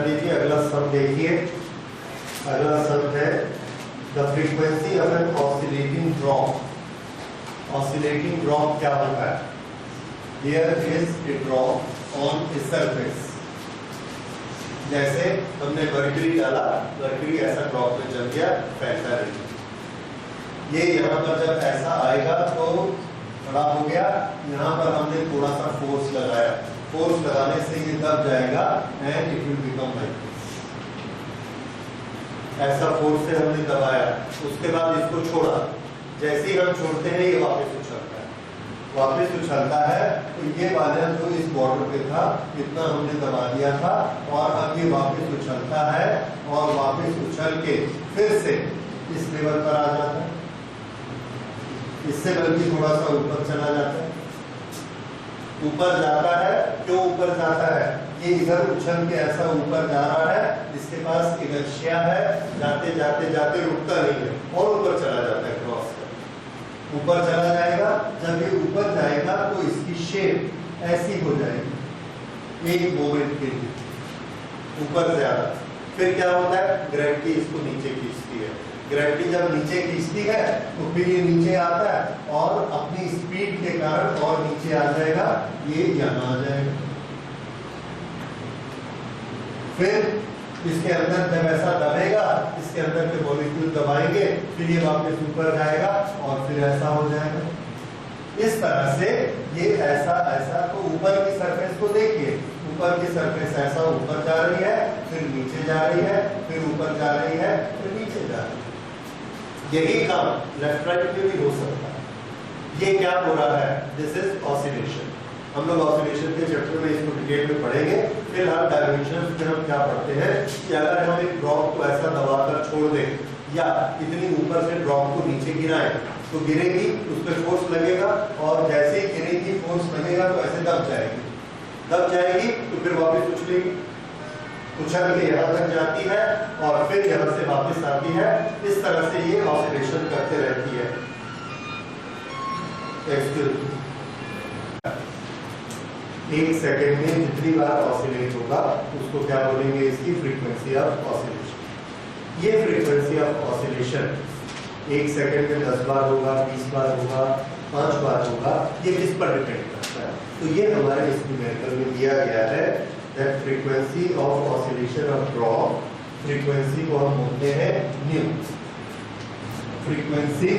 देखिए अगला सम देखिए, अगला सम है the frequency of an oscillating drop। oscillating drop क्या होता है? Here is a drop on a surface। जैसे हमने मर्क्यूरी डाला, मर्क्यूरी ऐसा ड्रॉप में चल गया, फैलता रही। ये यहाँ पर जब ऐसा आएगा तो बड़ा हो गया, यहाँ पर हमने थोड़ा सा फोर्स लगाया, फोर्स लगाने से ये दब जाएगा and it will become like this. ऐसा फोर्स से हमने दबाया, उसके बाद इसको छोड़ा, जैसे ही हम छोड़ते हैं ये वापस उछलता है, वापस उछलता है, तो ये वाला जो इस बॉर्डर पे था इतना हमने दबा दिया था, और अब ये वापस उछलता है, और वापस उछल के फिर से इस लेवल पर आ जाता है, इससे बल्कि थोड़ा सा ऊपर चला जाता है। ऊपर जाता है, क्यों ऊपर जाता है? ये इधर उछल के ऐसा ऊपर जा रहा है, इसके पास इनर्शिया है, जाते जाते जाते रुकता नहीं है और ऊपर चला जाता है, क्रॉस कर ऊपर चला जाएगा। जब ये ऊपर जाएगा तो इसकी शेप ऐसी हो जाएगी एक मोमेंट के लिए, ऊपर ज्यादा। फिर क्या होता है? ग्रेविटी इसको नीचे खींचती है। ग्रेविटी जब नीचे खींचती है तो फिर ये नीचे आता है और अपनी स्पीड के कारण और नीचे आ जाएगा, ये यहाँ आ जाएगा। फिर इसके अंदर जब ऐसा दबेगा, इसके अंदर के मॉलिक्यूल दबाएंगे, फिर ये वापस ऊपर जाएगा और फिर ऐसा हो जाएगा। इस तरह से ये ऐसा ऐसा, तो ऊपर की सरफेस को देखिए, ऊपर की सरफेस ऐसा ऊपर जा रही है, फिर नीचे जा रही है, फिर ऊपर जा रही है, फिर नीचे जा रही है। यही काम लेफ्ट राइट में भी हो सकता है। ये क्या हो रहा है? This is oscillation. हम लोग ऑसिलेशन के चैप्टर में इसको डिटेल में पढ़ेंगे। फिलहाल डायमेंशंस में हम क्या पढ़ते हैं कि अगर हम एक ड्रॉप को ऐसा दबाकर छोड़ दें, या इतनी ऊपर से ड्रॉप को नीचे गिराएं, तो गिरेगी, उस पर फोर्स लगेगा, और जैसे ही गिरेगी फोर्स लगेगा तो ऐसे दब जाएगी, दब जाएगी तो फिर वापस उछलेगी, उछल के यहाँ तक जाती है और फिर यहाँ से वापस आती है। इस तरह से ये ऑसिलेशन करते रहती है। एक सेकेंड में जितनी बार ऑसिलेट होगा उसको क्या बोलेंगे? इसकी फ्रीक्वेंसी ऑफ ऑसिलेशन। ये फ्रीक्वेंसी ऑफ ऑसिलेशन 1 सेकेंड में 10 बार होगा, 20 बार होगा, 5 बार होगा, ये किस पर डिपेंड करता है? तो ये हमारे इस न्यूमेरिकल में दिया गया है that frequency of oscillation of drop, frequency को हम बोलते हैं new. Frequency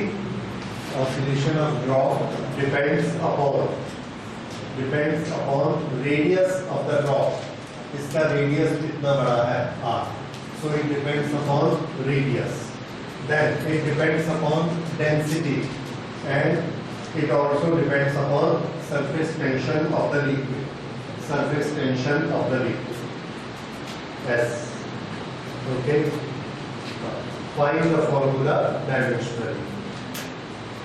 oscillation of drop depends upon radius of the drop. इसका रेडियस कितना बड़ा है? r, so it depends upon radius, then it depends upon density, and it also depends upon surface tension of the liquid, surface tension of the liquid। yes, okay, find the formula dimensionally।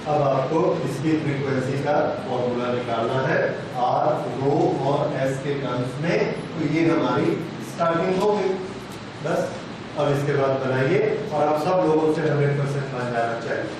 अब आपको इसकी frequency का formula निकालना है are, रो और S के terms में। तो ये हमारी स्टार्टिंग हो गई बस। अब इसके बाद बनाइए और आप सब लोगों से 100% बन जाना चाहिए।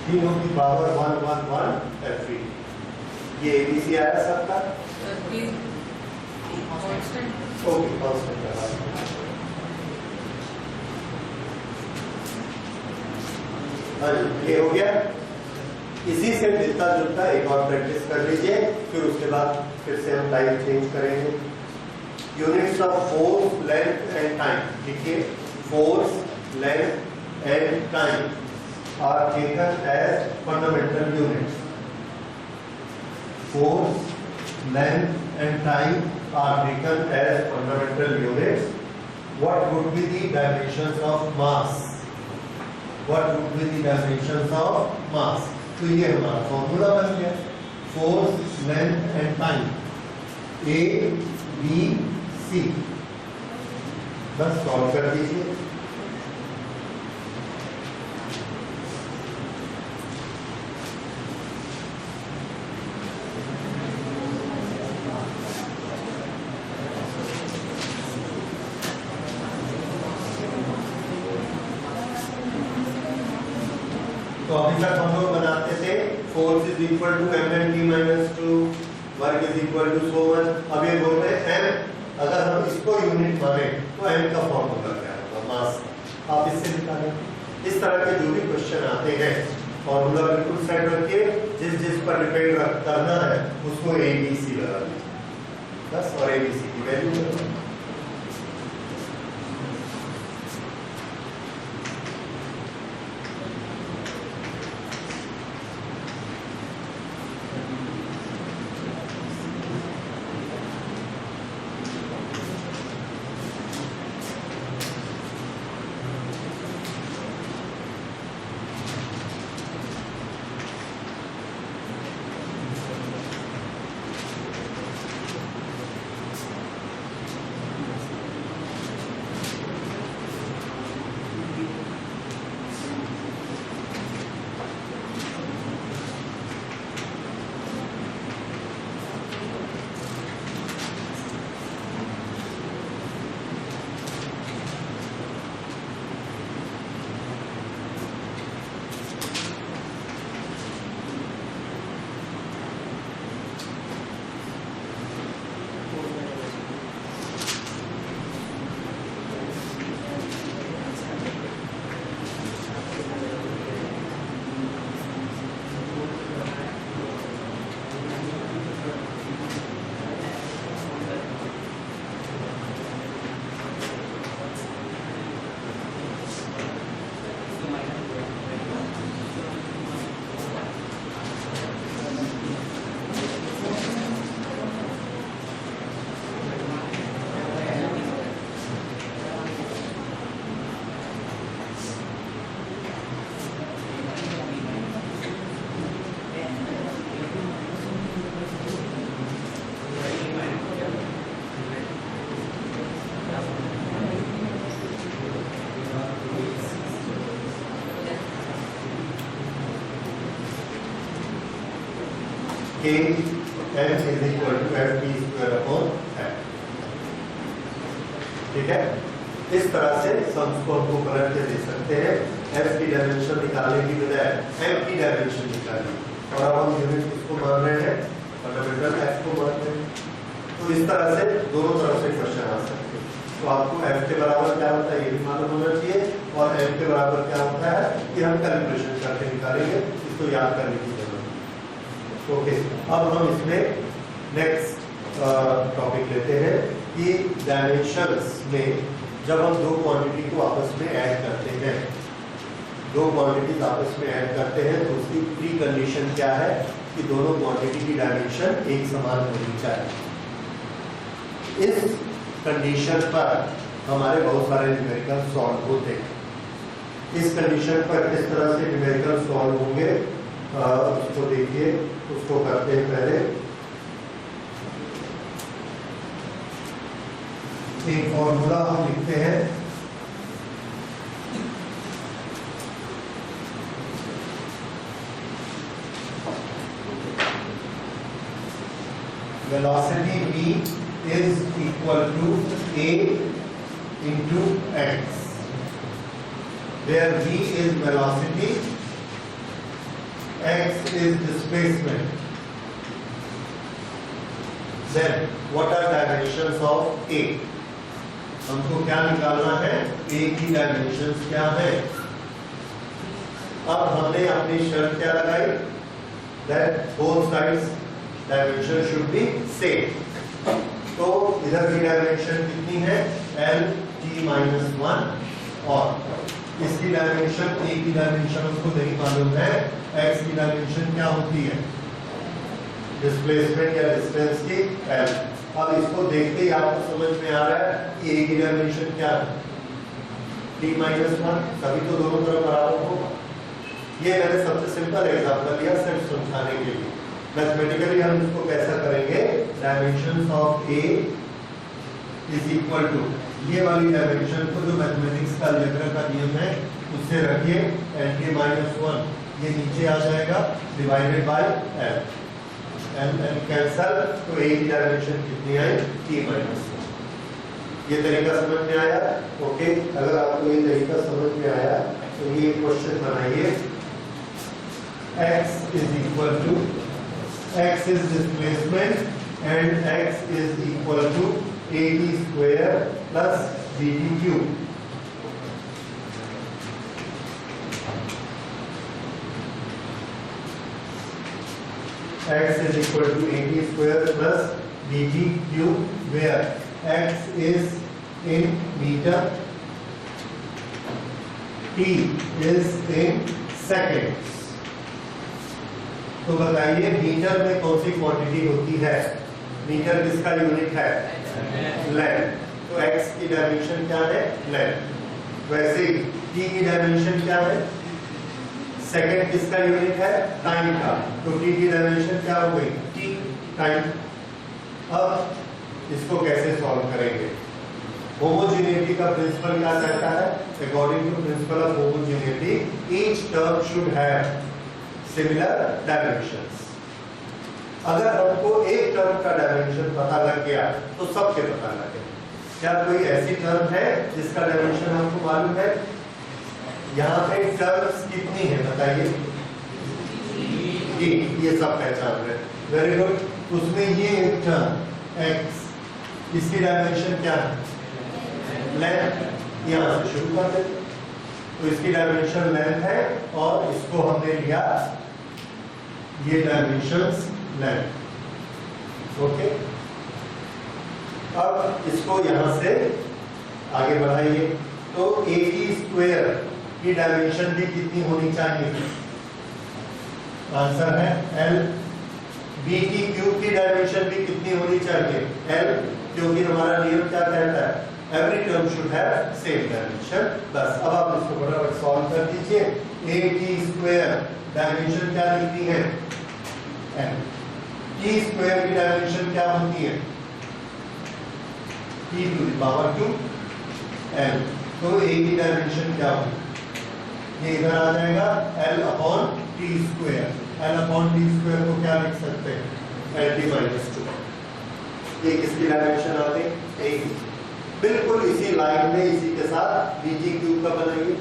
तीनों की पावर 1 1 1 F3। ये ABC आया सबका? ओके, कांस्टेंट लगा। ये हो गया। इसी से मिलता जुलता एक और प्रैक्टिस कर लीजिए, फिर उसके बाद फिर से हम टाइम चेंज करेंगे। Units of force, length and time. देखिए, force, length and time are taken as fundamental units. Force, length and time are taken as fundamental units. What would be the dimensions of mass? What would be the dimensions of mass? तो ये हमारा formula बन गया, force, length and time, A, B, C। बस solve कर दीजिए। तो अभी तक हम लोग बनाते थे force is equal to M N T minus 2, work is equal to so one. अब ये बोल रहे हैं एम, अगर हम इसको यूनिट माने तो एम का फॉर्मूला क्या होगा? मास। आप इससे निकालें। इस तरह के जो भी क्वेश्चन आते हैं फॉर्मूला बिल्कुल सेट रखिए, जिस जिस पर डिपेंड करना है उसको ABC लगा दीजिए बस, और ABC की वैल्यू लगाइए। k n is equal to f t square upon f। ठीक है, इस तरह से सम्स को हमको पलट के दे सकते हैं। f की डायमेंशन निकालने की बजाय m की डायमेंशन निकालनी, और अब हम यूनिट किसको मान रहे हैं, फंडामेंटल f को मान रहे हैं। तो इस तरह से दोनों तरफ से क्वेश्चन आ सकते हैं। तो आपको f के बराबर क्या होता है ये भी मालूम होना चाहिए, और m के बराबर क्या होता है कि हम कैलकुलेशन करके निकालेंगे, इसको याद करने की जरूरत है। ओके, अब हम इसमें नेक्स्ट टॉपिक लेते हैं कि डायमेंशंस में जब हम दो क्वांटिटी को आपस में ऐड करते हैं, दो क्वांटिटीज आपस में ऐड करते हैं, तो उसकी प्री कंडीशन क्या है कि दोनों क्वांटिटी की डायमेंशन एक समान होनी चाहिए। इस कंडीशन पर हमारे बहुत सारे न्यूमेरिकल सॉल्व होते हैं। इस कंडीशन पर किस तरह से न्यूमेरिकल सॉल्व होंगे उसको देखिए, उसको करते हैं। पहले एक फॉर्मूला हम लिखते हैं, velocity v is equal to a into x, where v is velocity, x is displacement. Then what are dimensions of a? हमको क्या निकालना है, a की डायमेंशंस क्या है। अब हमने अपनी शर्त क्या लगाई, that both sides dimension should be same। तो इधर की डायमेंशन कितनी है, l t minus 1, और इसकी डायमेंशन, a की डायमेंशन हमको नहीं मालूम है, x की डायमेंशन क्या होती है, डिस्प्लेसमेंट या डिस्टेंस की l। अब इसको देखते ही आपको समझ में आ रहा है कि a की डायमेंशन क्या है, t minus 1, तभी तो दोनों तरफ बराबर होगा। ये मैंने सबसे सिंपल एग्जांपल लिया सिर्फ समझाने के लिए। मैथमेटिकली हम इसको कैसा करेंगे, dimensions of a is equal to, ये वाली डायमेंशन को जो मैथमेटिक्स का अलजेब्रा का नियम है उससे रखिए, l minus 1 ये नीचे आ जाएगा divided by l, l cancel, तो a की डायमेंशन कितनी आई, t minus 1। ये तरीका समझ में आया। ओके, अगर आपको ये तरीका समझ में आया तो ये क्वेश्चन बनाइए, x is equal to, x is displacement and x is equal to at square plus bt cube। x is equal to at square plus bt cube, where x is in meter, t is in seconds। तो बताइए metre में कौन सी quantity होती है, metre किसका unit है, length, तो x की डायमेंशन क्या है, लेंथ। वैसे ही t की डायमेंशन क्या है, सेकंड किसका यूनिट है, टाइम का, तो t की डायमेंशन क्या हो गई, t टाइम। अब इसको कैसे सॉल्व करेंगे, होमोजेनिटी का प्रिंसिपल क्या कहता है, according to principle of homogeneity each term should have similar dimensions. अगर हमको एक टर्म का डायमेंशन पता लग गया तो सबके पता लग गया। क्या कोई ऐसी टर्म है जिसका डायमेंशन हमको मालूम है, यहाँ पे टर्म्स कितनी है बताइए, ये सब पहचान रहे, वेरी गुड। उसमें ये एक टर्म x, इसकी डायमेंशन क्या है, लेंथ, यहाँ से शुरू कर देते, तो इसकी डायमेंशन लेंथ है और इसको हमने लिया ये डायमेंशंस लेंथ। ओके, अब इसको यहां से आगे बढ़ाइए, तो at स्क्वायर की डायमेंशन भी कितनी होनी चाहिए, आंसर है l। bt क्यूब की डायमेंशन भी कितनी होनी चाहिए, l, क्योंकि हमारा नियम क्या कहता है, every term should have same dimension. बस अब आप इसको फटाफट सॉल्व कर दीजिए। at स्क्वायर डायमेंशन क्या लिखनी है, n, t स्क्वायर की डायमेंशन क्या होती है, t to the power 2 l, तो a की डायमेंशन क्या होगी, ये इधर आ जाएगा l upon t square. L upon T square को क्या लिख सकते हैं? L T minus 2। ये किसकी डायमेंशन आ गई? ए की। बिल्कुल इसी लाइन में इसी के साथ बी जी क्यूब का बनाइए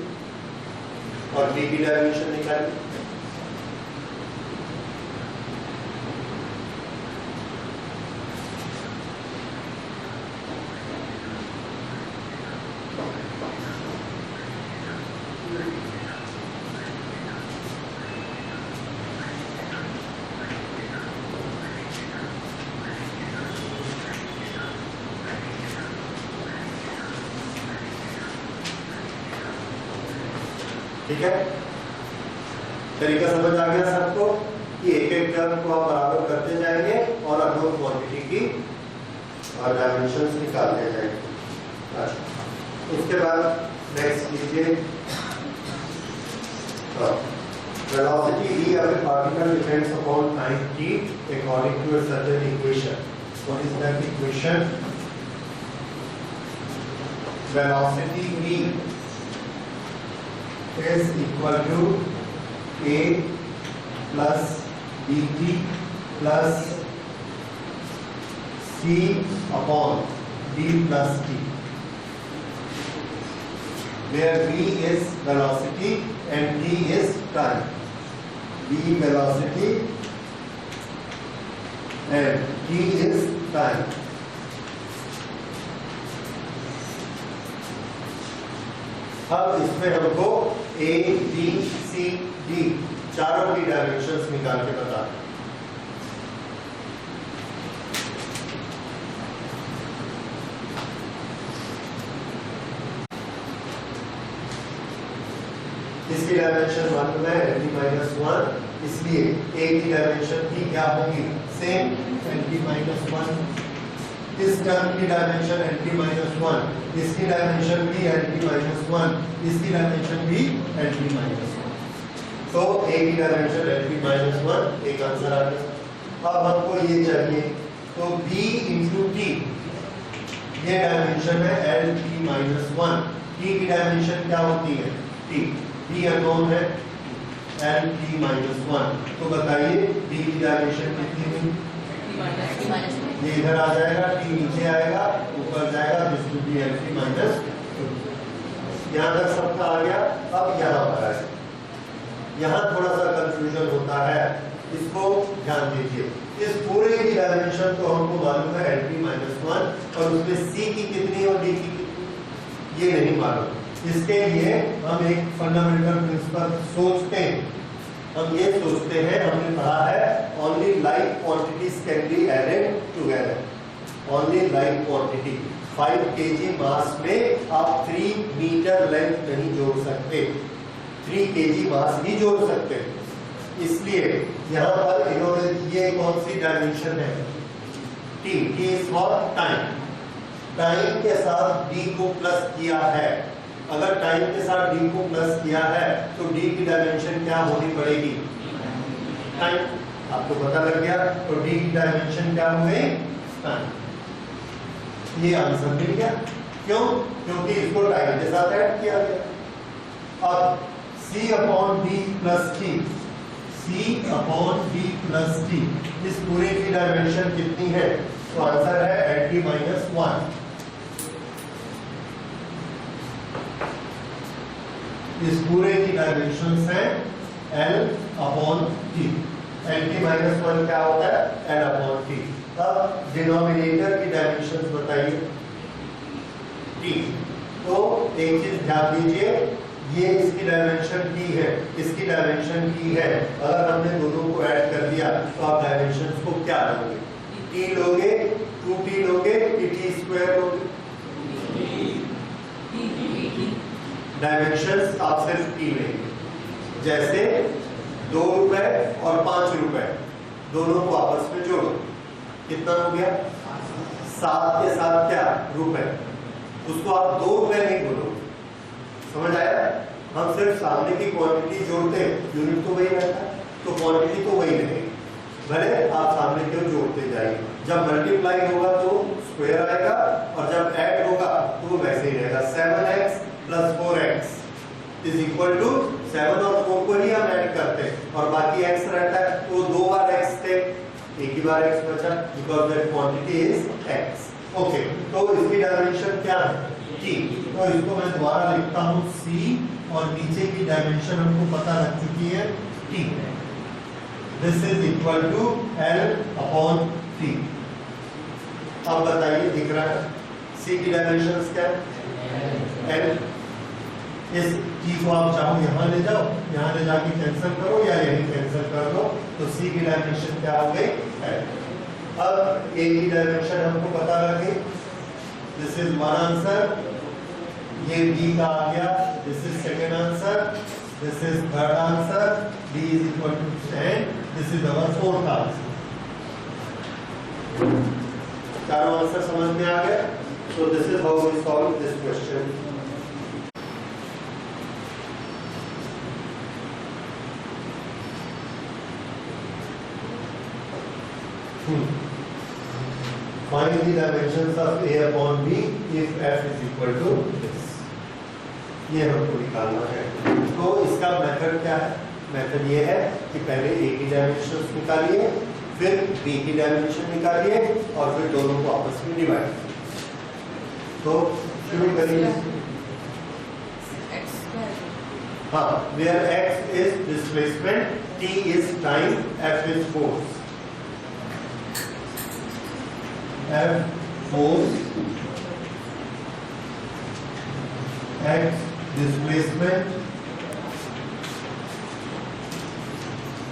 और बी की डायमेंशन निकालिए। ठीक है, तरीका समझ आ गया सबको कि एक एक टर्म को आप बराबर करते जाएंगे और अननोन क्वांटिटी की और डायमेंशंस निकालते जाएंगे। अच्छा, उसके बाद नेक्स्ट लीजिए, velocity v of a particle depends upon time t according to a certain equation. What is that equation? Velocity v is equal to a plus dt plus c upon d plus t, where v is velocity and t is time. v velocity and t is time. अब इसमें हमको ए B C D चारों की dimensions निकाल के बता। इसकी dimension 1 है, एल माइनस 1, इसलिए ए की डायमेंशन भी क्या होगी? Same, L minus 1। इस टर्म की डायमेंशन एल माइनस 1, इसकी डायमेंशन भी एल माइनस 1, इसकी डायमेंशन भी एल माइनस 1। तो ए की डायमेंशन एल माइनस 1, एक आंसर आ गया। अब हमको ये चाहिए, तो b इंटू टी, ये डायमेंशन है एल माइनस 1, टी की डायमेंशन क्या होती है? टी, b अननोन है एल माइनस 1, तो बताइए b की डायमेंशन कितनी हुई? ये इधर आ जाएगा, टी नीचे आएगा, ऊपर जाएगा, this will B L minus 2। यहाँ तक सबका आ गया। अब यहाँ पर आए, यहाँ थोड़ा सा कंफ्यूजन होता है, इसको ध्यान दीजिए। इस पूरे की डायमेंशन तो हमको मालूम है एल माइनस 1, और उसमें सी की कितनी और डी की कितनी ये नहीं मालूम। इसके लिए हम एक फंडामेंटल प्रिंसिपल सोचते हैं। हम ये सोचते हैं, हमने पढ़ा है only like quantities can be added together. Only like quantity 5 kg mass में आप 3 मीटर लेंथ नहीं जोड़ सकते, 3 kg मास ही जोड़ सकते हैं। इसलिए यहाँ पर इन्होंने ये कौन सी डायमेंशन है? T, T is for time. Time के साथ डी को प्लस किया है। अगर टाइम के साथ डी को प्लस किया है तो डी की डायमेंशन क्या होनी पड़ेगी? टाइम। आपको पता लग गया, तो डी की डायमेंशन क्या हुई? टाइम। ये आंसर मिल गया। क्यों? क्योंकि इसको टाइम के साथ ऐड किया गया। अब c upon D plus T, c upon D plus T, इस पूरे की डायमेंशन कितनी है? तो आंसर है एल माइनस 1। इस पूरे की डायमेंशंस हैं L upon T। L minus 1 क्या होता है? L upon T। अब डिनोमिनेटर की डायमेंशंस बताइए, T। तो एक चीज ध्यान दीजिए, ये इसकी डायमेंशन T है, इसकी डायमेंशन T है। अगर हमने दोनों को ऐड कर दिया तो आप डायमेंशंस को क्या लोगे? T लोगे, 2T लोगे कि T स्क्वायर लोगे? डायमेंशंस आप सिर्फ टी लेंगे। जैसे 2 रुपए और 5 रुपए दोनों को आपस में जोड़ो, कितना हो गया? 7 के साथ क्या? रुपए। उसको आप 2 रुपए नहीं बोलो, समझ आया? हम सिर्फ सामने की क्वांटिटी जोड़ते, यूनिट तो वही रहता है, तो क्वांटिटी तो वही रहेगी, भले आप सामने को जोड़ते जाइए। जब मल्टीप्लाई होगा तो स्क्वायर आएगा, और जब ऐड होगा तो वो वैसे ही रहेगा। 7x plus 4x is equal to 7 और 4 को ही हम ऐड करते हैं और बाकी x रहता है। एक ही बार x बचा because that quantity is x। Okay, तो इसकी डायमेंशन क्या है? t। तो इसको मैं दोबारा लिखता हूँ c और नीचे की डायमेंशन हमको पता लग चुकी है t। This is equal to l upon t। अब बताइए, दिख रहा है c की डायमेंशंस क्या है? l। इस t को आप चाहो यहाँ ले जाओ, यहाँ ले जाके कैंसिल करो या यही कैंसिल कर दो, तो c की डायमेंशन क्या हो गई? l। अब a की डायमेंशन हमको पता लगे, दिस इज वन आंसर, ये b का आ गया, this is second answer, this is third answer, d is equal to 10, this is our fourth answer. चारों आंसर समझ में आ गया? So this is how we solve this question. Find the dimensions of a upon b if f is equal to this. ये हमको निकालना है। तो इसका मेथड क्या है? मेथड ये है कि पहले a की डायमेंशंस निकालिए, फिर b की डायमेंशन निकालिए और फिर दोनों को आपस में डिवाइड। तो शुरू करिए। हाँ, where x is displacement, t is time, f is force. F force, x displacement,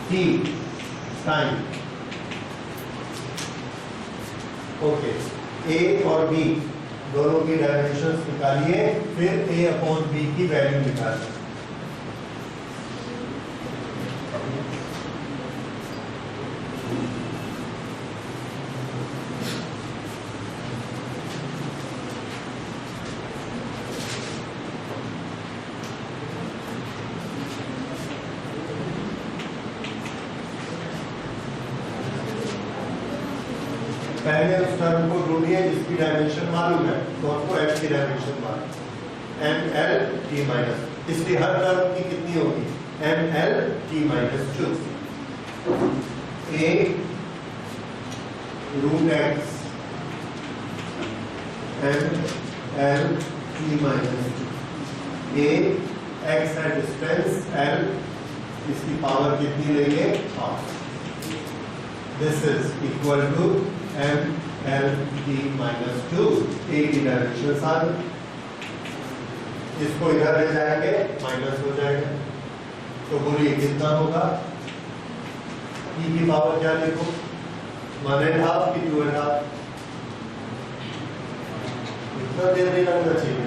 t time. Okay, a और b दोनों की डायमेंशंस निकालिए, फिर a अपॉन b की वैल्यू निकालिए। पहले उस टर्म को ढूंढिए जिसकी डायमेंशन मालूम है, तो आपको f की डायमेंशन मालूम, m l t माइनस, इसलिए हर टर्म की कितनी होगी? m l t minus 2, a root x m l t minus 2, a x है डिस्टेंस, l इसकी पावर कितनी लेंगे? Half. This is equal to m l t minus 2, a की dimension आ गई। इसको इधर ले जाएंगे, माइनस हो जाएगा, तो बोलिए कितना होगा? e की पावर क्या लिखो? 1.5 की 2.5? इतना देर नहीं लगना चाहिए।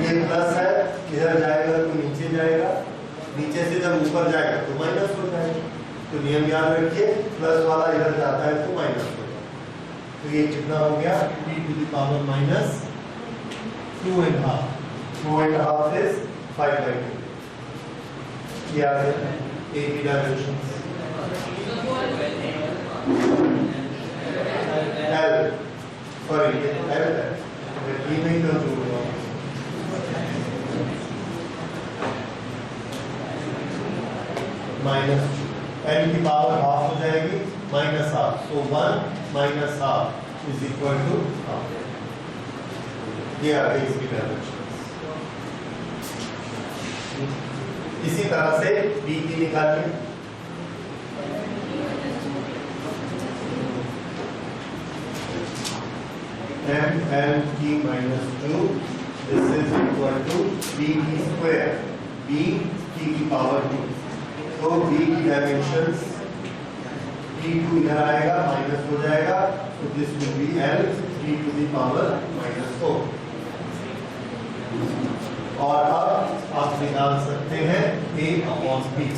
ये प्लस है, इधर जाएगा तो नीचे जाएगा, नीचे से जब ऊपर जाएगा तो माइनस हो जाएगा। तो नियम याद रखिए, प्लस वाला इधर जाता है तो माइनस हो जाएगा। तो ये कितना हो गया? e to the power minus 2.5, 2.5 is 5/2। ये आ गया a की डायमेंशन। l, सॉरी ये l है, मैं नहीं कर दूंगा। माइनस n की पावर हाफ हो जाएगी, minus half, so 1 minus half is equal to half. ये आ गई इसकी डायमेंशन। इसी तरह से b की निकालिए। m l t minus 2, this is equal to b t square, b t की पावर 2। तो b की डायमेंशंस, t2 इधर आएगा, माइनस हो जाएगा, तो this will be l t to the power -4। और अब आप निकाल सकते हैं a अपॉन b।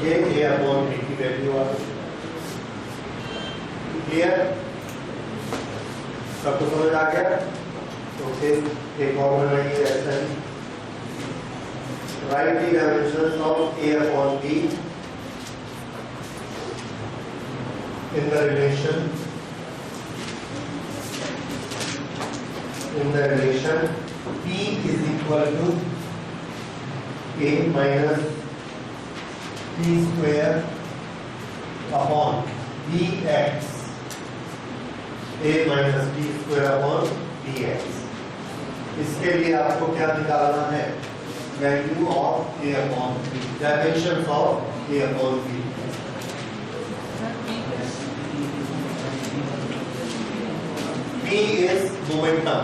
ये a अपॉन b की वैल्यू आ गई। क्लियर? सबको समझ आ गया? तो फिर एक और बनाइए ऐसा ही। Write the dimensions of a upon b in the relation p is equal to a minus p square upon bx, a minus p square upon bx। इसके लिए आपको क्या निकालना है? Value of a upon b, dimension of a upon b। p is momentum,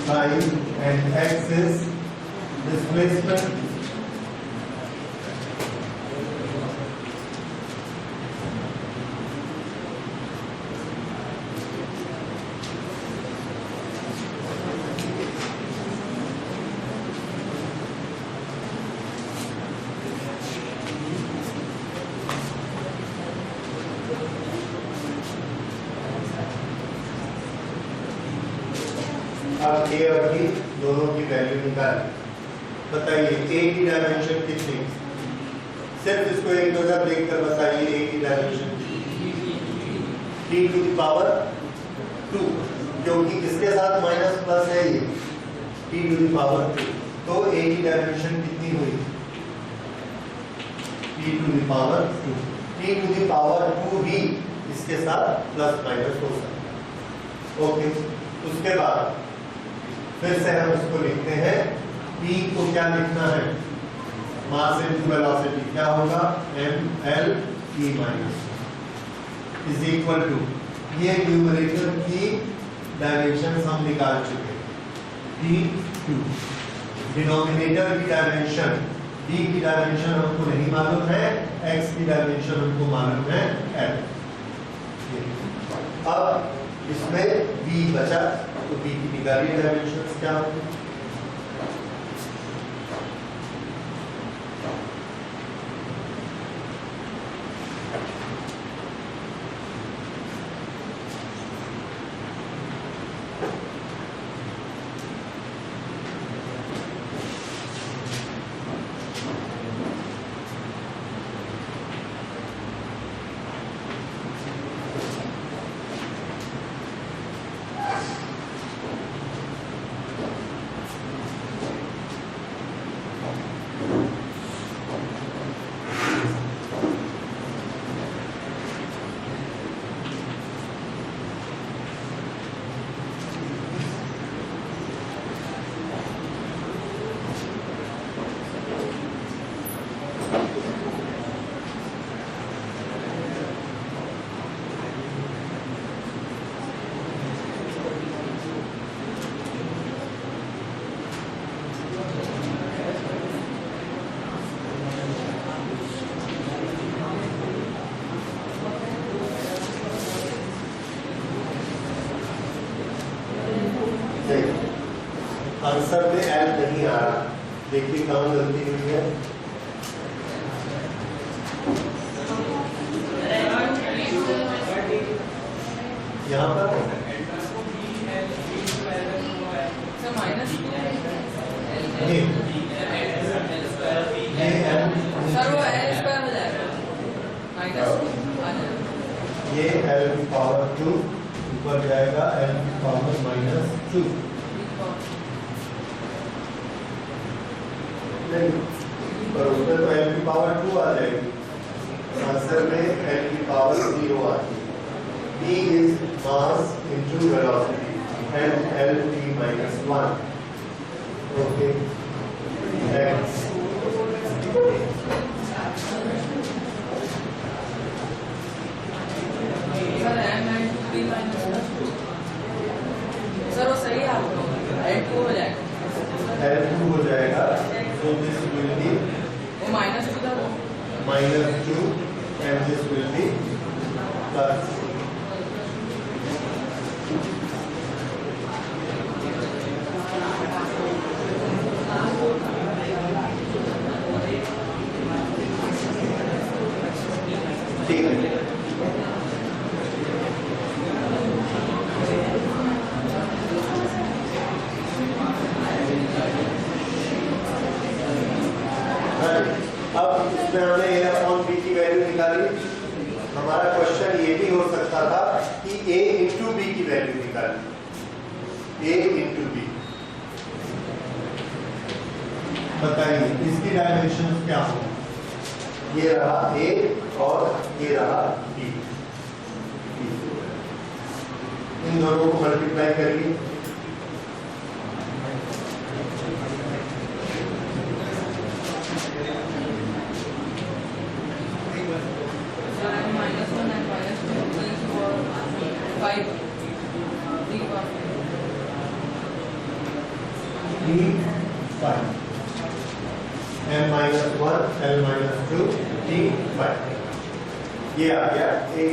time, and x is displacement, अब a और b दोनों की वैल्यू निकालें। बताइए a की डायमेंशन कितनी? सिर्फ इसको एक नजर देखकर बताइए a की dimension t to the power 2, क्योंकि किसके साथ माइनस प्लस है ये t टू द पावर 2, तो a की डायमेंशन कितनी हुई? t to the power 2। t to the power 2 भी इसके साथ प्लस माइनस हो सकता है। ओके, उसके बाद फिर से हम इसको लिखते हैं। p को क्या लिखना है? मास इनटू वेलोसिटी, क्या होगा? ml p minus is equal to, ये न्यूमरेटर की डायमेंशन हम निकाल चुके हैं p2, डिनोमिनेटर की डायमेंशन d की डायमेंशन हमको नहीं मालूम है, x की डायमेंशन हमको मालूम है l। अब इसमें b बचा, तो b की निकालिए डायमेंशंस क्या होंगे? आंसर में एल नहीं आ रहा, देखिए कहाँ गलती हुई है। यहाँ पर ये एल की पावर 2 ऊपर जाएगा, एल की पावर -2 नहीं, पर उसमें तो एल की पावर 2 आ जाएगी। आंसर में एल की पावर 0 आती है। E is mass into velocity and LT -1. Okay. X. Sir वो सही है आपको L2 हो जाएगा, L2 हो जाएगा, so this will be वो -2 था वो -2 and this will be plus। ठीक है। अब इसमें हमने a अपॉन b की वैल्यू निकाली। हमारा क्वेश्चन ये भी हो सकता था कि a इंटू b की वैल्यू निकाली, a इंटू b। बताइए इसकी डायमेंशन क्या हो? ये रहा a और ये रहा b। इन दोनों को मल्टीप्लाई करिए। m minus 1 l minus 2 d 5 ये आ गया a।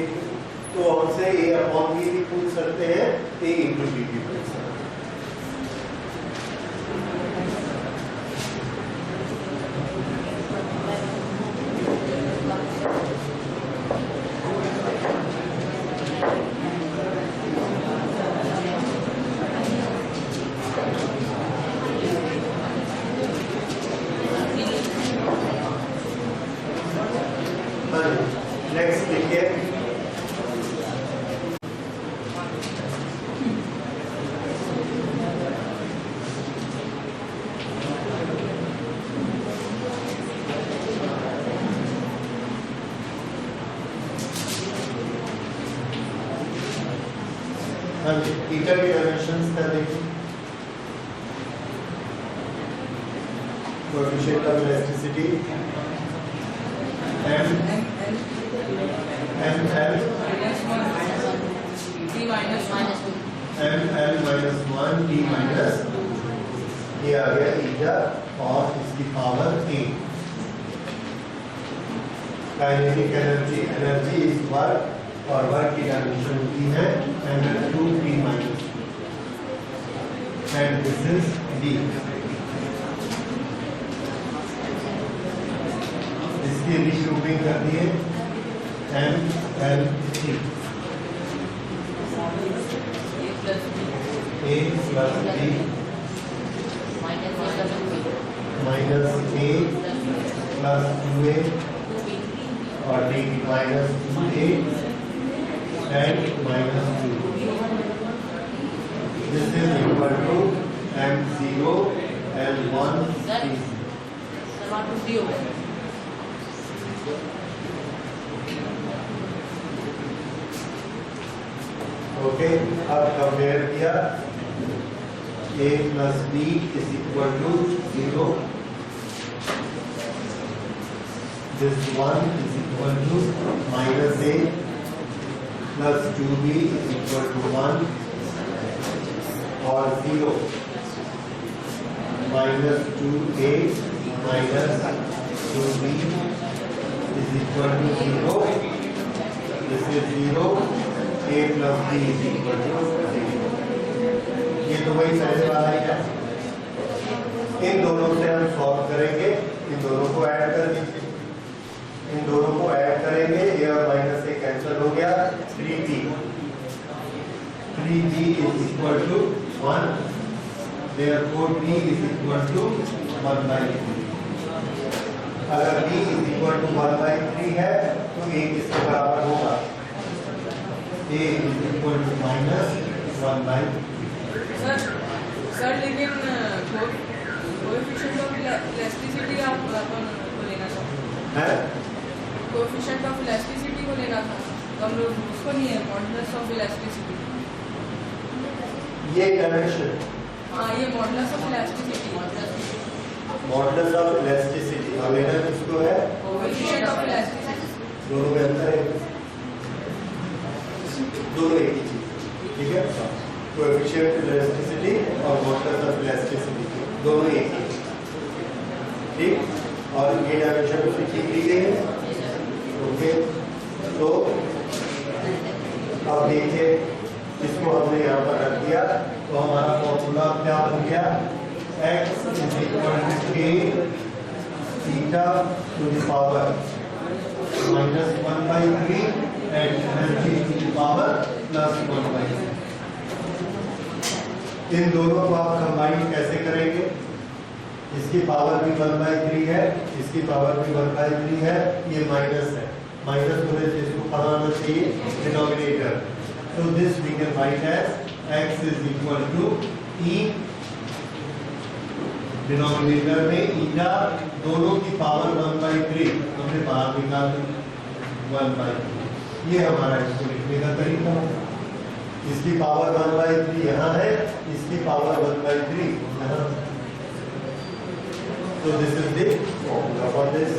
तो हमसे a अपॉन b भी पूछ सकते हैं, a इंटू b भी पूछ सकते हैं। नेक्स्ट देखिए, थीटा की डायमेंशंस क्या देखिए। Coefficient of elasticity m l minus 1 d minus, ये आ गया ईटा और इसकी power a। Kinetic energy, energy is work और वर्क की डायमेंशन होती है m2 d minus, and this is d। इसकी रीग्रुपिंग कर दिए m l c, a plus b minus a plus 2a और d minus 2a and minus 2. This is equal to m0 l1 c. Okay, अब compare किया a plus b is equal to 0. This 1 is equal to minus a plus 2b is equal to 1 or 0 minus 2a minus 2b is equal to 0. This is 0. a plus b is equal to 0. ये तो वही पहले वाला ही है। इन दोनों से हम solve करेंगे, इन दोनों को ऐड कर दीजिए। इन दोनों को ऐड करेंगे, ये और माइनस से कैंसिल हो गया। 3b is equal to 1, therefore b is equal to 1/3। अगर b is equal to 1/3 है तो a किसके बराबर होगा? a is equal to minus 1/3। Sir लेकिन कोएफिशिएंट ऑफ इलास्टिसिटी आप अपन को लेना था, है कोएफिशिएंट ऑफ इलास्टिसिटी को लेना था, तो हम लोग उसको नहीं है, मॉडुलस ऑफ इलास्टिसिटी। ये डायमेंशन, हाँ ये modulus of elasticity, modulus of elasticity और लेना किसको है? Coefficient of elasticity. दोनों में अंतर है, दोनों एक ही चीज, ठीक है। कोएफिशिएंट इलास्टिसिटी और मॉडुलस ऑफ इलास्टिसिटी दोनों एक ही, ठीक। और ये डायमेंशन उसकी ठीक ली गई है, ओके। तो अब देखिए, इसको हमने यहाँ पर रख दिया तो हमारा फॉर्मूला क्या हो गया? x is equal to k theta to the power minus 1/3 3 and energy to the power plus 1/3। इन दोनों को आप कंबाइन कैसे करेंगे? इसकी पावर भी 1/3 है, इसकी पावर भी 1/3 है, ये माइनस है, माइनस होने से इसको पढ़ा आना चाहिए denominator. So this we can write as x is equal to e, denominator में ईटा दोनों की पावर 1/3 हमने बाहर निकाल दी 1/3। ये हमारा इसको लिखने का तरीका है। इसकी पावर 1/3 यहाँ है, इसकी पावर 1/3 यहाँ। So this is the formula for this।